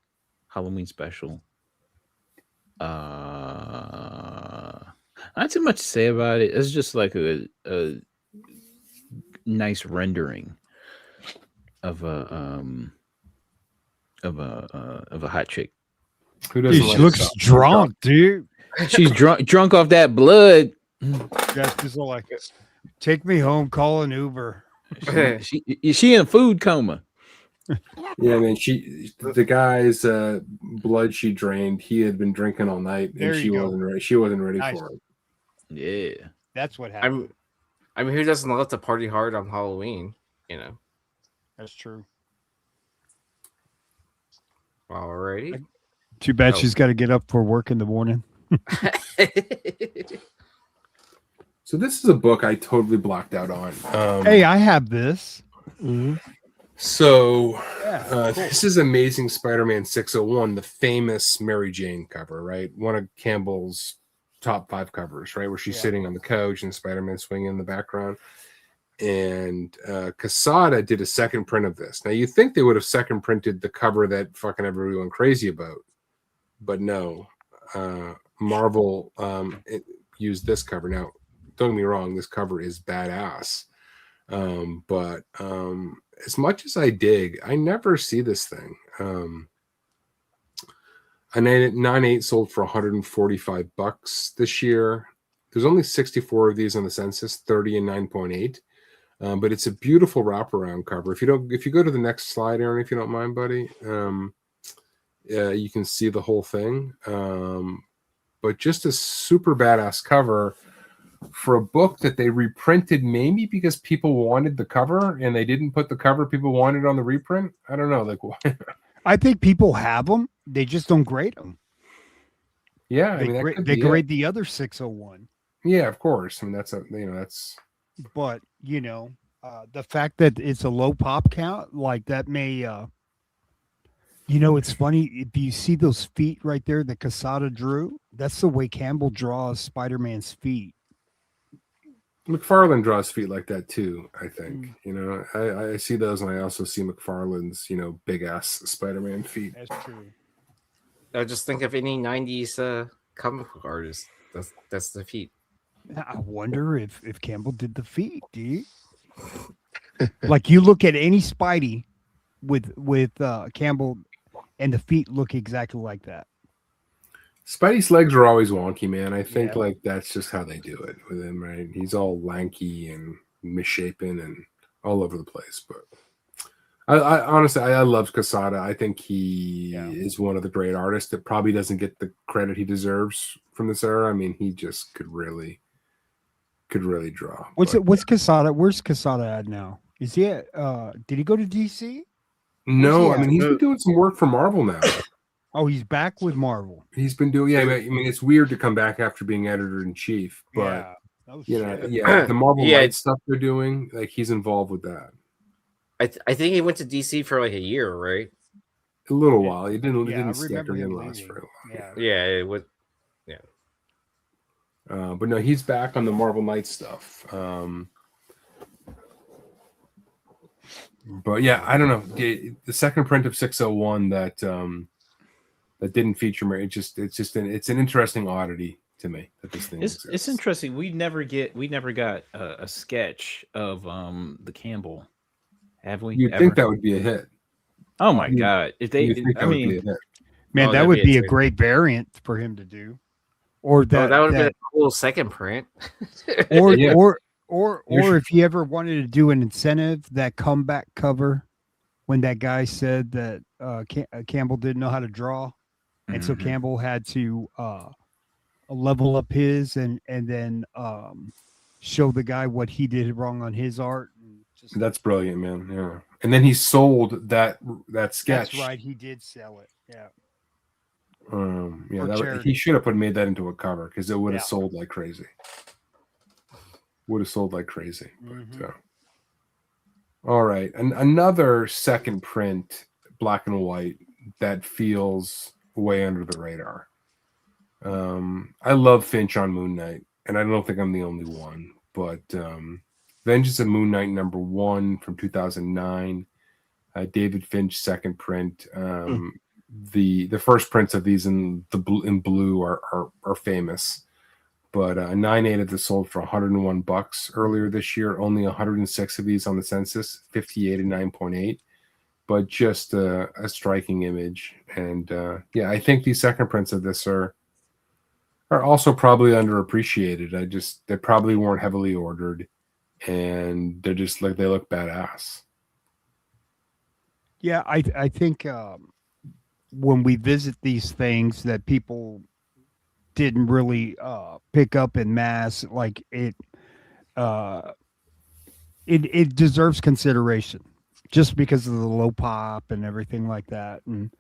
Halloween special. Not too much to say about it. It's just like a nice rendering of a hot chick. Who doesn't? Dude, she looks drunk, dude. She's drunk off that blood. Guys, just like, take me home. Call an Uber. She in a food coma. Yeah, I mean, the guy's blood she drained. He had been drinking all night, and she wasn't ready. She wasn't ready for it. Yeah, that's what happened. I mean, who doesn't love to party hard on Halloween? You know, that's true. Alrighty. Too bad she's got to get up for work in the morning. So this is a book I totally blocked out on. Hey, I have this. Mm-hmm. So this is Amazing Spider-Man 601, the famous Mary Jane cover, right? One of Campbell's top 5 covers, right? Where she's sitting on the couch and Spider-Man swinging in the background. And Quesada did a second print of this. Now, you think they would have second printed the cover that fucking everybody went crazy about. But no. Marvel used this cover. Now, don't get me wrong, this cover is badass. But as much as I dig, I never see this thing. A 9.8 sold for $145 this year. There's only 64 of these on the census, 30 and 9.8. But it's a beautiful wraparound cover. If you go to the next slide, Aaron, if you don't mind, buddy. You can see the whole thing. But just a super badass cover for a book that they reprinted, maybe because people wanted the cover and they didn't put the cover people wanted on the reprint. I don't know. Like, I think people have them. They just don't grade them. Yeah, they grade the other 601. Yeah, of course. I mean, that's. But the fact that it's a low pop count, like that may. It's funny if you see those feet right there that Quesada drew. That's the way Campbell draws Spider-Man's feet. McFarlane draws feet like that too, I think. I see those, and I also see McFarlane's, big ass Spider-Man feet. That's true. I just think of any 90s comic book artist. That's the feet. I wonder if Campbell did the feet, dude. Like you look at any Spidey with Campbell, and the feet look exactly like that. Spidey's legs are always wonky, man. I think that's just how they do it with him, right? He's all lanky and misshapen and all over the place. But I honestly, I love Quesada. I think he is one of the great artists that probably doesn't get the credit he deserves from this era. I mean, he just could really draw. What's Quesada? Where's Quesada at now? Is he at? Did he go to DC? No, I mean he's been doing some work for Marvel now. Oh, he's back with Marvel. He's been doing, I mean, it's weird to come back after being editor in chief, but the Marvel Light stuff they're doing, like he's involved with that. I think he went to DC for like a year, right? A little while. He didn't stick or didn't last very long. Yeah, it was. Yeah. But no, he's back on the Marvel Knight stuff. But yeah, I don't know. The second print of 601 that didn't feature me. It's an interesting oddity to me that this thing exists. It's interesting. We never got a sketch of the Campbell. Have we? You'd think that would be a hit. Oh my god! If they, that would be a hit. Man, that would be a great variant for him to do. Or that would have been a cool second print. Or if he ever wanted to do an incentive, that comeback cover when that guy said that Campbell didn't know how to draw, and so Campbell had to level up his and then show the guy what he did wrong on his art. That's brilliant, man. Yeah, and then he sold that sketch. That's right, he did sell it. Yeah. He should have made that into a cover because it would have sold like crazy. But, all right, another second print, black and white, that feels way under the radar. I love Finch on Moon Knight, and I don't think I'm the only one. But Vengeance of Moon Knight #1 from 2009, David Finch second print. The first prints of these in blue are famous, but 9/8 of this sold for $101 earlier this year. Only 106 of these on the census, 58 and 9.8, but just a striking image. And I think these second prints of this are also probably underappreciated. They probably weren't heavily ordered, and they're just like they look badass. Yeah, I think. When we visit these things that people didn't really pick up in mass, like it deserves consideration just because of the low pop and everything like that. And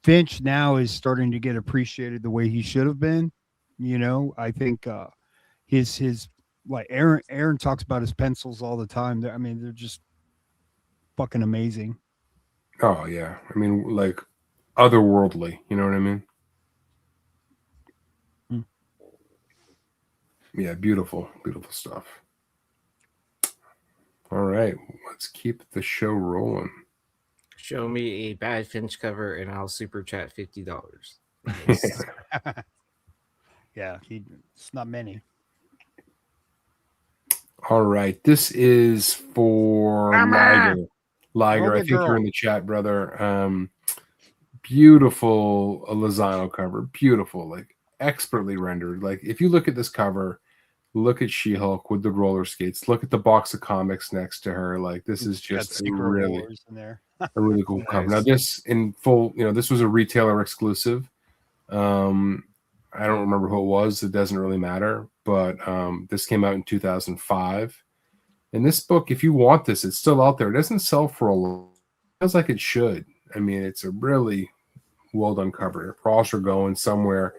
Finch now is starting to get appreciated the way he should have been. I think his like Aaron talks about his pencils all the time. I mean, they're just fucking amazing. Oh yeah, I mean, like otherworldly, you know what I mean? Yeah, beautiful stuff. All right, let's keep the show rolling. Show me a bad Finch cover and I'll super chat $50. Yeah, it's not many. All right, this is for Liger. I think you're in the chat, brother. Beautiful Lozano cover, beautiful, like expertly rendered. Like if you look at this cover, Look at She-Hulk with the roller skates. Look at the box of comics next to her. Like, this is just a really, in there. a really cool cover. Now, Nice. this in full, this was a retailer exclusive. I don't remember who it was. It doesn't really matter. But this came out in 2005. And this book, if you want this, it's still out there. It doesn't sell for a lot. It feels like it should. I mean, it's a really well done cover. Prices are going somewhere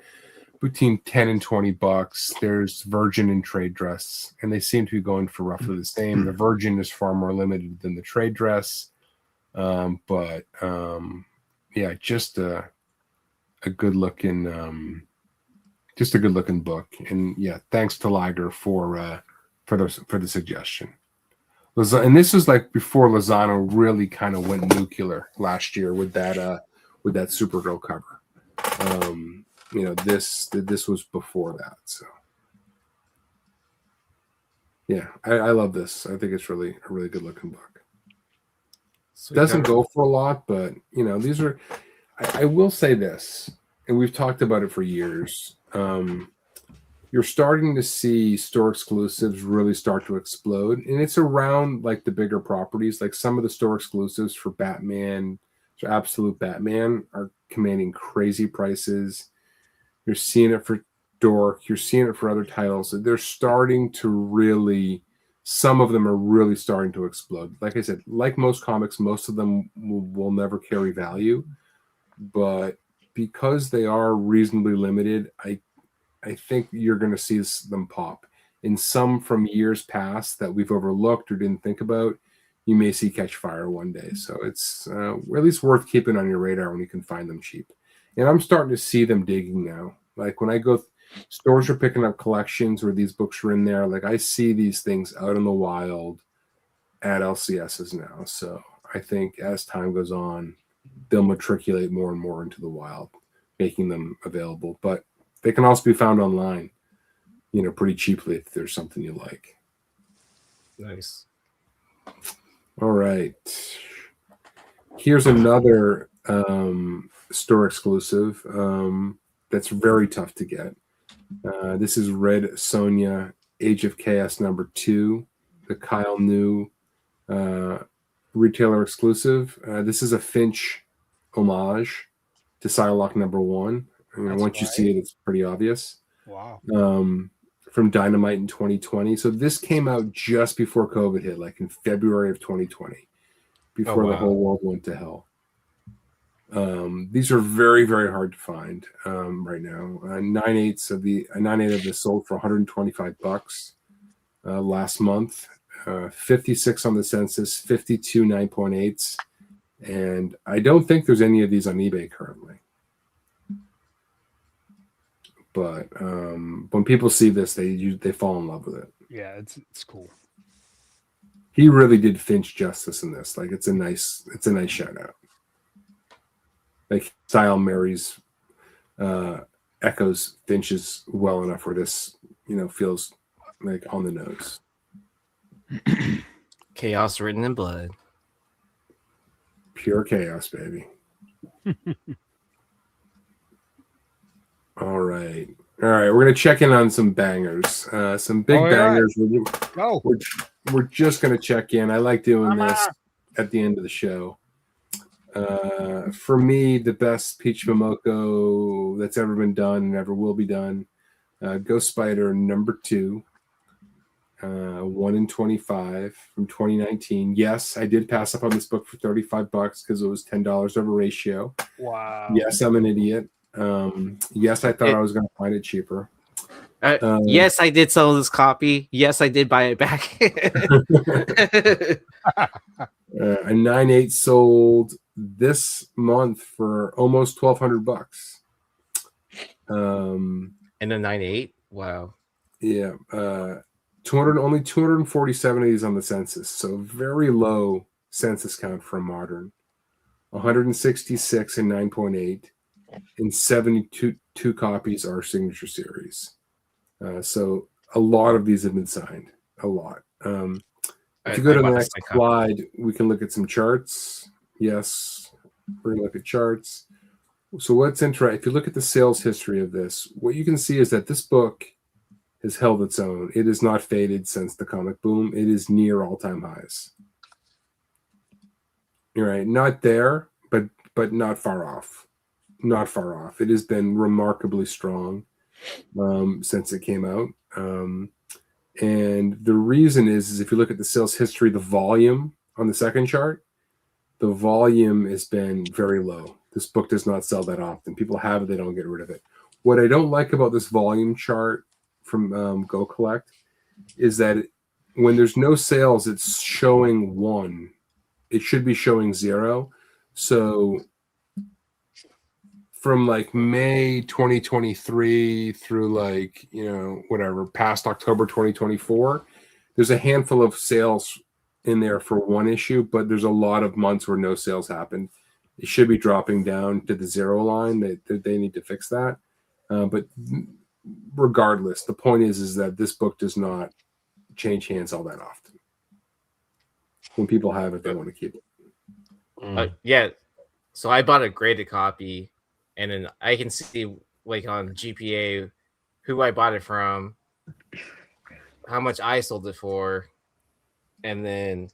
between 10 and 20 bucks. There's Virgin and trade dress, and they seem to be going for roughly the same. The Virgin is far more limited than the trade dress. But just a good looking book. And yeah, thanks to Liger for the suggestion. And this was like before Lozano really kind of went nuclear last year with that Supergirl cover. This was before that. So yeah, I love this. I think it's really a really good looking book. Sweet Doesn't cover. go for a lot, but these are. I will say this, and we've talked about it for years. You're starting to see store exclusives really start to explode, and it's around like the bigger properties. Like some of the store exclusives for Batman, for Absolute Batman, are commanding crazy prices. You're seeing it for Dork. You're seeing it for other titles. They're starting to really. Some of them are really starting to explode. Like I said, like most comics, most of them will never carry value, but because they are reasonably limited, I think you're going to see them pop. In some from years past that we've overlooked or didn't think about, you may see catch fire one day. So it's at least worth keeping on your radar when you can find them cheap. And I'm starting to see them digging now. Like when I go, stores are picking up collections where these books are in there. Like I see these things out in the wild at LCSs now. So I think as time goes on, they'll matriculate more and more into the wild, making them available. But they can also be found online, pretty cheaply if there's something you like. Nice. All right. Here's another store exclusive that's very tough to get. This is Red Sonja, Age of Chaos #2, the Kyle New retailer exclusive. This is a Finch homage to Psylocke #1. Once you see it, it's pretty obvious. Wow. From Dynamite in 2020. So this came out just before COVID hit, like in February of 2020, before the whole world went to hell. These are very, very hard to find right now. 9/8 of this sold for $125 last month. 56 on the census, 52 9.8s, and I don't think there's any of these on eBay currently. But when people see this, they fall in love with it. Yeah, it's cool. He really did Finch justice in this. Like it's a nice shout out. Like style marries echoes Finch's well enough where this feels like on the nose. Chaos written in blood. Pure chaos, baby. All right. We're gonna check in on some bangers, some big bangers. Go. We're just gonna check in. I like doing this at the end of the show. For me, the best Peach Momoko that's ever been done and ever will be done. Ghost Spider #2, 1 in 25 from 2019. Yes, I did pass up on this book for $35 because it was $10 over ratio. Wow. Yes, I'm an idiot. Yes, I thought I was going to find it cheaper. Yes, I did sell this copy. Yes, I did buy it back. A 9/8 sold this month for almost $1,200. And a 9/8. Wow. Yeah. Only 247 of these on the census, so very low census count for a modern. 166 in 9.8, and 72 copies are signature series. So a lot of these have been signed. A lot. If you go to the next slide, we can look at some charts. Yes, we're going to look at charts. So what's interesting, if you look at the sales history of this, what you can see is that this book has held its own. It has not faded since the comic boom. It is near all-time highs. You're right, not there, but not far off. Not far off. It has been remarkably strong since it came out. And the reason is if you look at the sales history, the volume on the second chart, the volume has been very low. This book does not sell that often. People have it, they don't get rid of it. What I don't like about this volume chart from Go Collect is that when there's no sales, it's showing 1. It should be showing 0. So from like May 2023 through like, whatever, past October 2024, there's a handful of sales in there for 1 issue, but there's a lot of months where no sales happened. It should be dropping down to the 0 line. They need to fix that. But regardless, the point is that this book does not change hands all that often. When people have it, they want to keep it. Yeah. So I bought a graded copy, and then I can see like on GPA who I bought it from, how much I sold it for, and then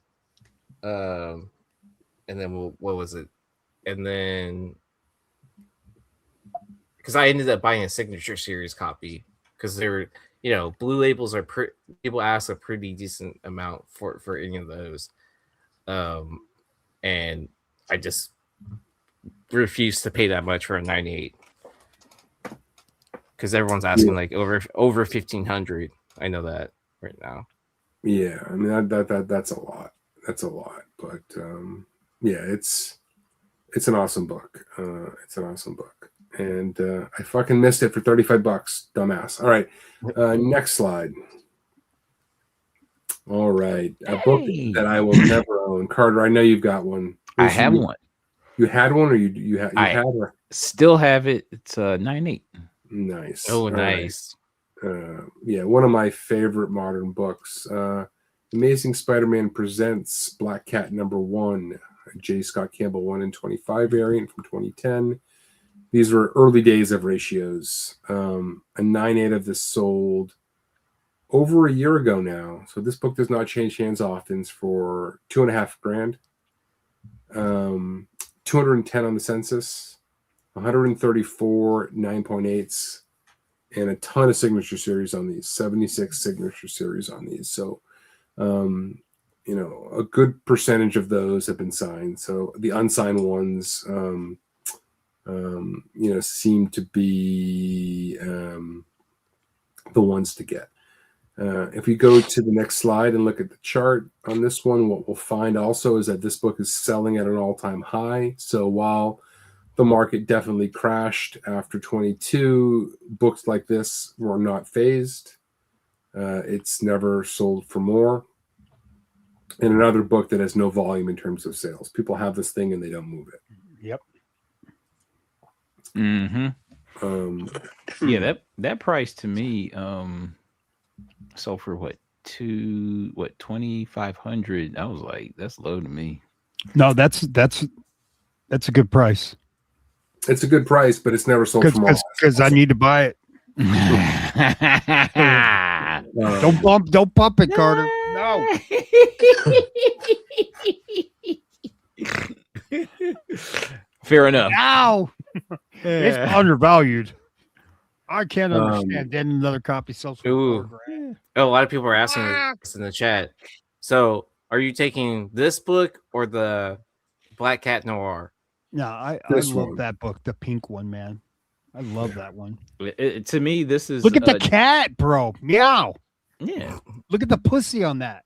what was it? And then because I ended up buying a signature series copy because they were, blue labels are people ask a pretty decent amount for any of those, and I just refused to pay that much for a 98 because everyone's asking like over 1,500. I know that right now. Yeah, I mean that's a lot. That's a lot, but yeah, it's an awesome book. It's an awesome book, and I fucking missed it for $35, dumbass. All right, next slide. All right, a book that I will never own. Carter, I know you've got one. I have one. You had one, or you had? Or? Still have it. It's 98. Nice. Oh, nice. Yeah, one of my favorite modern books. Amazing Spider-Man Presents Black Cat #1, J. Scott Campbell 1 in 25 variant from 2010. These were early days of ratios. A 9.8 of this sold over a year ago now. So this book does not change hands often. It's for $2,500. 210 on the census, 134 9.8s, and a ton of signature series on these. 76 signature series on these. So a good percentage of those have been signed. So the unsigned ones, seem to be the ones to get. If we go to the next slide and look at the chart on this one, what we'll find also is that this book is selling at an all-time high. So while the market definitely crashed after 22, books like this were not phased. It's never sold for more. And another book that has no volume in terms of sales. People have this thing and they don't move it. Yep. Mm-hmm. Yeah, that price to me, so for what 2,500? I was like, that's low to me. No, that's a good price. It's a good price, but it's never sold for more. Because I need to buy it. Don't bump it, Carter. No. Fair enough. Ow. It's undervalued. I can't understand. Then another copy sells for $4,000. A lot of people are asking this in the chat. So, are you taking this book or the Black Cat Noir? No, I love that book, the pink one, man. I love that one. To me, this is look at the cat, bro. Meow. Yeah. Look at the pussy on that.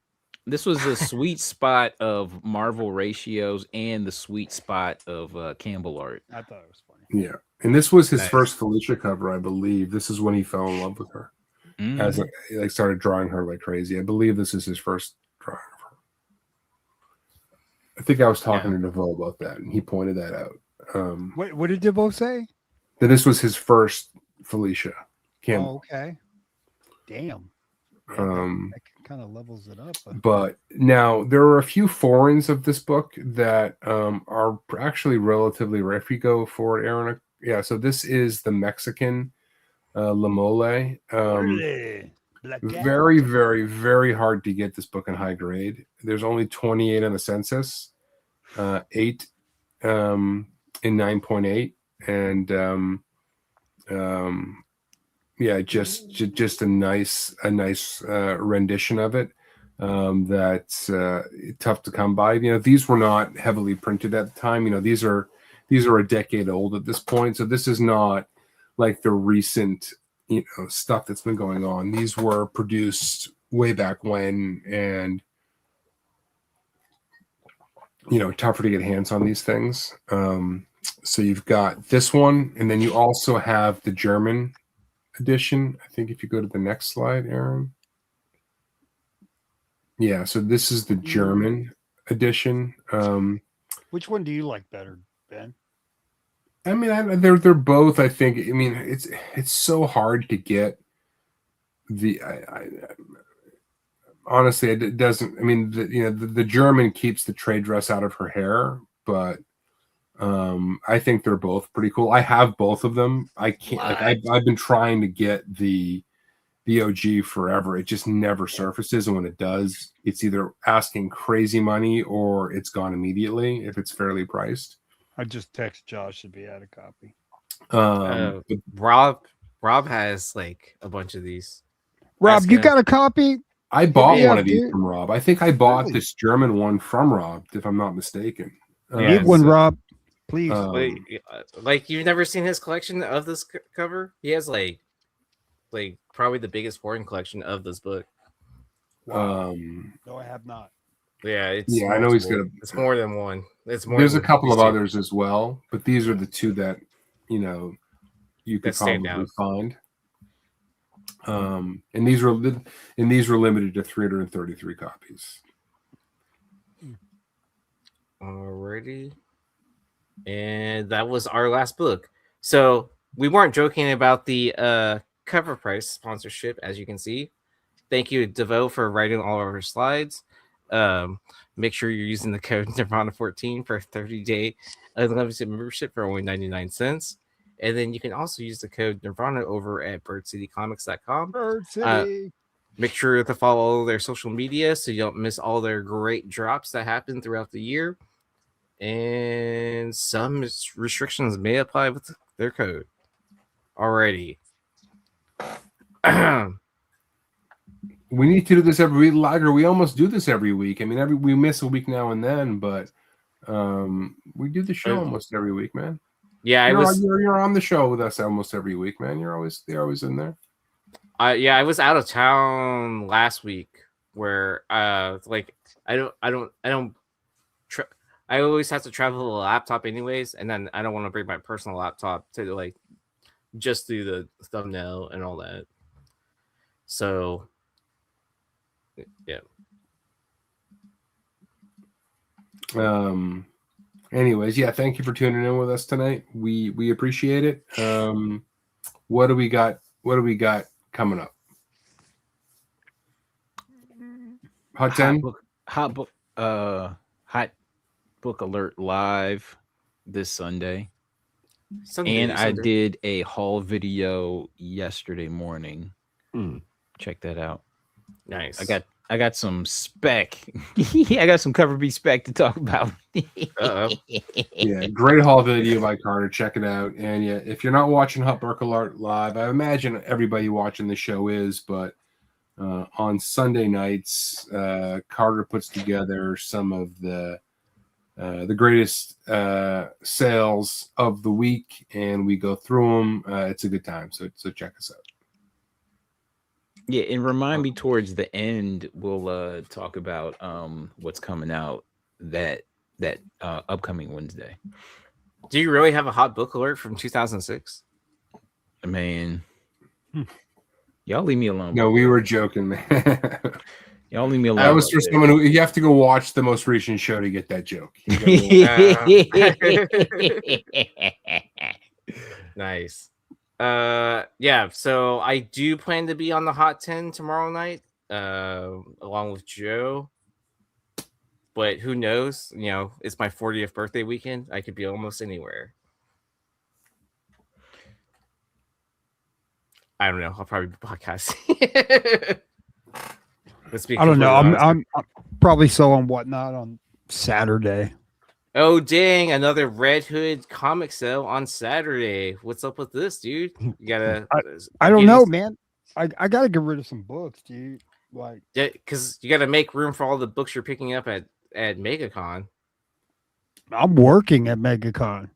This was the sweet spot of Marvel ratios and the sweet spot of Campbell art. I thought it was funny. Yeah. And this was his first Felicia cover, I believe. This is when he fell in love with her. As he started drawing her like crazy. I believe this is his first drawing of her. I think I was talking to DeVoe about that, and he pointed that out. What did DeVoe say? That this was his first Felicia Campbell. Oh, okay. Damn. That kind of levels it up. But now there are a few foreigns of this book that are actually relatively rare. If you go for it, Aaron. Yeah, so this is the Mexican La Mole. Very, very, very hard to get this book in high grade. There's only 28 on the census, 8 in 9.8, and yeah, just a nice rendition of it. That's tough to come by. These were not heavily printed at the time. These are a decade old at this point, so this is not like the recent stuff that's been going on. These were produced way back when, and tougher to get hands on these things. So you've got this one, and then you also have the German edition. I think if you go to the next slide, Aaron. Yeah, so this is the German edition. Which one do you like better, Ben? I mean, they're both. I think. I mean, it's so hard to get the. Honestly, it doesn't. I mean, the German keeps the trade dress out of her hair, but I think they're both pretty cool. I have both of them. I can't. I've been trying to get the OG forever. It just never surfaces, and when it does, it's either asking crazy money or it's gone immediately if it's fairly priced. I just text Josh if he had a copy. Rob has like a bunch of these. Rob, you got a copy? I bought one of these from Rob. I think I bought this German one from Rob, if I'm not mistaken. Give one, Rob, please. Like you've never seen his collection of this cover? He has like probably the biggest foreign collection of this book. No, I have not. Yeah, I know he's got. It's more than one. There's a couple of others as well, but these are the two that you could probably find. And these were limited to 333 copies. Alrighty, and that was our last book. So we weren't joking about the cover price sponsorship, as you can see. Thank you, DeVoe, for writing all of our slides. Make sure you're using the code Nirvana14 for a 30-day unlimited membership for only 99 cents. And then you can also use the code Nirvana over at birdcitycomics.com. Bird City. Make sure to follow their social media so you don't miss all their great drops that happen throughout the year. And some restrictions may apply with their code. Alrighty. We need to do this every week, Lager. We almost do this every week. I mean, we miss a week now and then, but we do the show almost every week, man. Yeah, you're on the show with us almost every week, man. You're always in there. I was out of town last week, where I always have to travel with a laptop anyways, and then I don't want to bring my personal laptop to just do the thumbnail and all that. So yeah. Anyways, yeah, thank you for tuning in with us tonight. We appreciate it. What do we got coming up? Hot 10? Hot book alert live this Sunday. And I did a haul video yesterday morning. Check that out. Nice. I got some spec. I got some cover B spec to talk about. Yeah, great haul video by Carter. Check it out. And yeah, if you're not watching Hot Book Alert live, I imagine everybody watching the show is, but on Sunday nights, Carter puts together some of the greatest sales of the week, and we go through them. It's a good time, so check us out. Yeah, and remind me towards the end, we'll talk about what's coming out that upcoming Wednesday. Do you really have a hot book alert from 2006? Man, y'all leave me alone. No, we were joking, man. Y'all leave me alone. That was for someone who you have to go watch the most recent show to get that joke. Nice. Yeah, so I do plan to be on the Hot 10 tomorrow night, along with Joe. But who knows? It's my 40th birthday weekend. I could be almost anywhere. I don't know. I'll probably be podcasting. Let's be I don't know. completely honest. I'm probably so on Whatnot on Saturday. Oh dang! Another Red Hood comic sale on Saturday. What's up with this, dude? You gotta. I don't know, man. I gotta get rid of some books, dude. Like, yeah, because you gotta make room for all the books you're picking up at MegaCon. I'm working at MegaCon.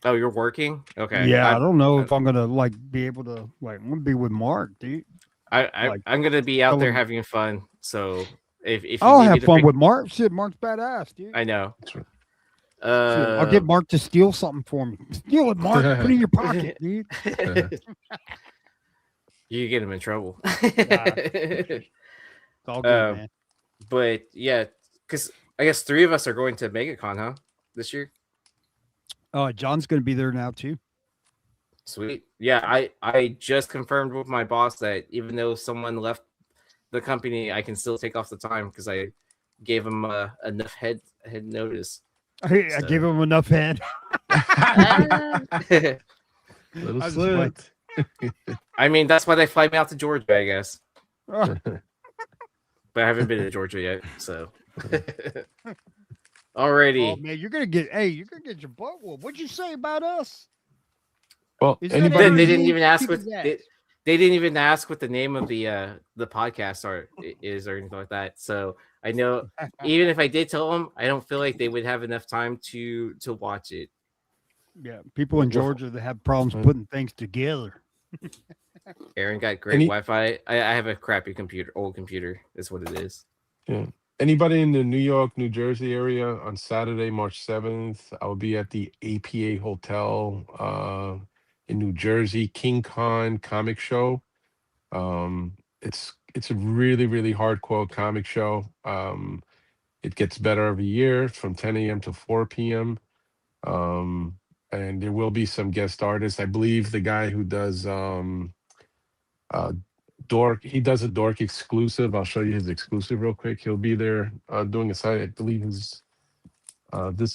Oh, you're working? Okay. Yeah, I don't know if I'm gonna like be able to like. I'm gonna be with Mark, dude. I'm gonna be out there having fun. So if you I'll need have me to fun pick- with Mark. Shit, Mark's badass, dude. I know. Shit, I'll get Mark to steal something for me. Steal it, Mark. Put it in your pocket, dude. You get him in trouble. It's all good, man. But yeah, because I guess 3 of us are going to MegaCon, huh? This year. John's gonna be there now too. Sweet. Yeah, I just confirmed with my boss that even though someone left the company, I can still take off the time because I gave him enough head notice. I gave him enough head. Little slit. I mean, that's why they fly me out to Georgia, I guess. But I haven't been to Georgia yet, so. Alrighty. Oh man, you're gonna get your butt whooped. What'd you say about us? Well, Is that anybody? Aaron They didn't Yee? even ask Who's what that? they didn't even ask what the name of the podcast is or anything like that. So I know even if I did tell them, I don't feel like they would have enough time to watch it. Yeah, people in Georgia that have problems putting things together. Aaron got great Wi-Fi. I have a crappy old computer. That's what it is. Yeah. Anybody in the New York, New Jersey area on Saturday, March 7th, I'll be at the APA Hotel in New Jersey, King Khan Comic Show. It's a really, really hardcore comic show. It gets better every year from 10 a.m. to 4 p.m. And there will be some guest artists. I believe the guy who does Dork, he does a Dork exclusive. I'll show you his exclusive real quick. He'll be there doing a site. I believe this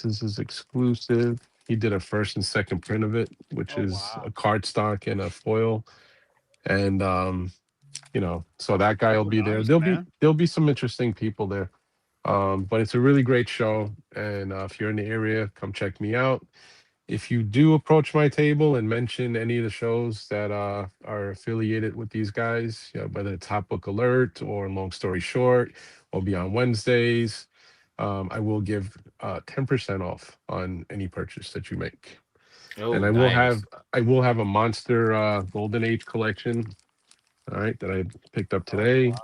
is his exclusive. He did a first and second print of it, which is a cardstock and a foil. And so that guy will be there. There'll be some interesting people there. But it's a really great show. And if you're in the area, come check me out. If you do approach my table and mention any of the shows that are affiliated with these guys, whether it's Hot Book Alert or Long Story Short or Beyond Wednesdays, I will give 10% off on any purchase that you make. Oh, and I will have a Monster Golden Age collection, all right, that I picked up today. Wow.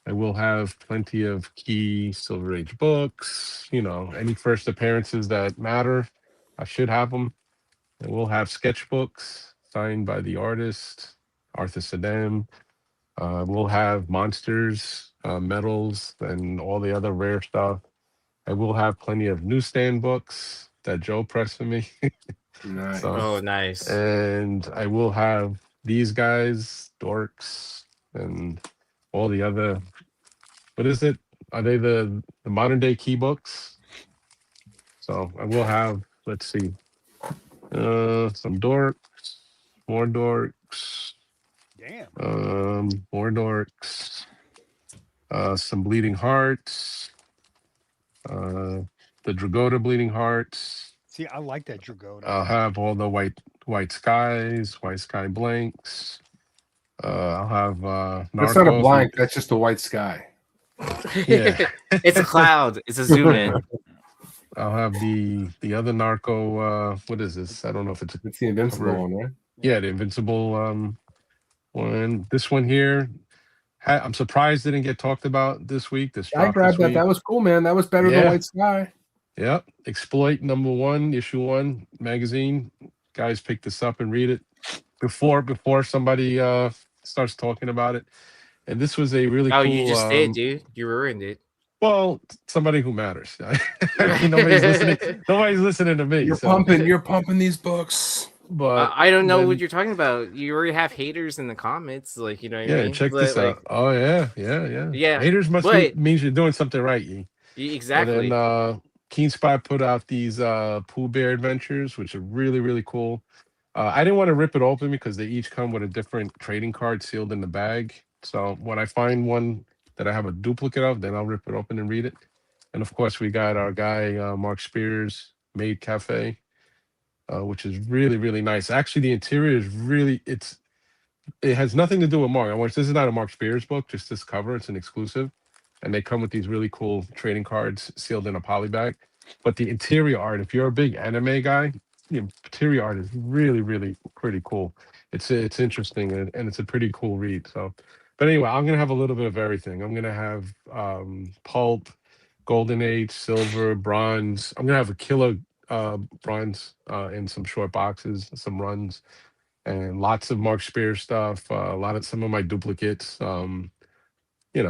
I will have plenty of key Silver Age books, any first appearances that matter. I should have them. And we'll have sketchbooks signed by the artist, Arthur Sadam. We'll have monsters, medals, and all the other rare stuff. I will have plenty of Newsstand books that Joe pressed for me. Nice. Oh, nice. And I will have these guys, Dorks, and all the other. What is it? Are they the modern day key books? So I will have. Let's see. Some Dorks, more Dorks. Damn. More Dorks. Some Bleeding Hearts. The Dragoda Bleeding Hearts. See, I like that Dragoda. I'll have all the white skies, white sky blanks. I'll have That's not a Narcos. blank. That's just a white sky. Yeah. It's a cloud. It's a zoom in. I'll have the other Narco. What is this? I don't know if it's the Invincible one, right? Yeah, the Invincible one. This one here. I'm surprised it didn't get talked about this week. I grabbed that. That was cool, man. That was better than White Sky. Yep. Exploit #1, issue 1 magazine. Guys, pick this up and read it before somebody starts talking about it. And this was a really cool. You just did, dude. You ruined it. Well, somebody who matters. I mean, nobody's listening. Nobody's listening to me. You're pumping these books. But I don't know what you're talking about. You already have haters in the comments, like, you know what I mean? Check this out. Oh yeah. Haters means you're doing something right, Yee. Exactly. And then Keen Spy put out these Pooh Bear adventures, which are really, really cool. I didn't want to rip it open because they each come with a different trading card sealed in the bag. So when I find one that I have a duplicate of, then I'll rip it open and read it. And of course, we got our guy Mark Spears Made Cafe, which is really, really nice. Actually, the interior is really it has nothing to do with Mark. This is not a Mark Spears book, just this cover. It's an exclusive, and they come with these really cool trading cards sealed in a poly bag. But the interior art, if you're a big anime guy, the interior art is really, really pretty cool. It's interesting and it's a pretty cool read. So, but anyway, I'm gonna have a little bit of everything. I'm gonna have pulp, golden age, silver, bronze. I'm gonna have a kilo bronze in some short boxes, some runs, and lots of Mark Spear stuff. Some of my duplicates. So come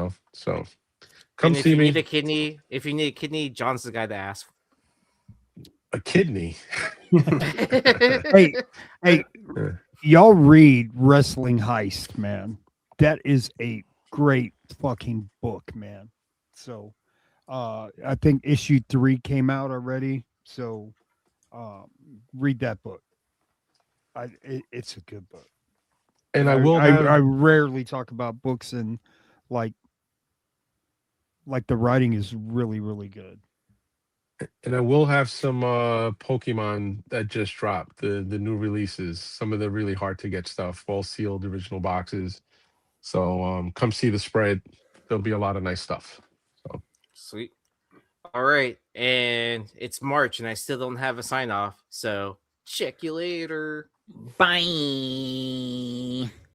and if see you me. need a kidney, John's the guy to ask. A kidney. Hey, y'all read Wrestling Heist, man. That is a great fucking book, man. So, I think issue 3 came out already. So, read that book. It's a good book. And I rarely talk about books and like the writing is really, really good. And I will have some Pokemon that just dropped, the new releases, some of the really hard to get stuff, all sealed original boxes. So come see the spread. There'll be a lot of nice stuff. So sweet. All right, and it's March, and I still don't have a sign off. So check you later. Bye.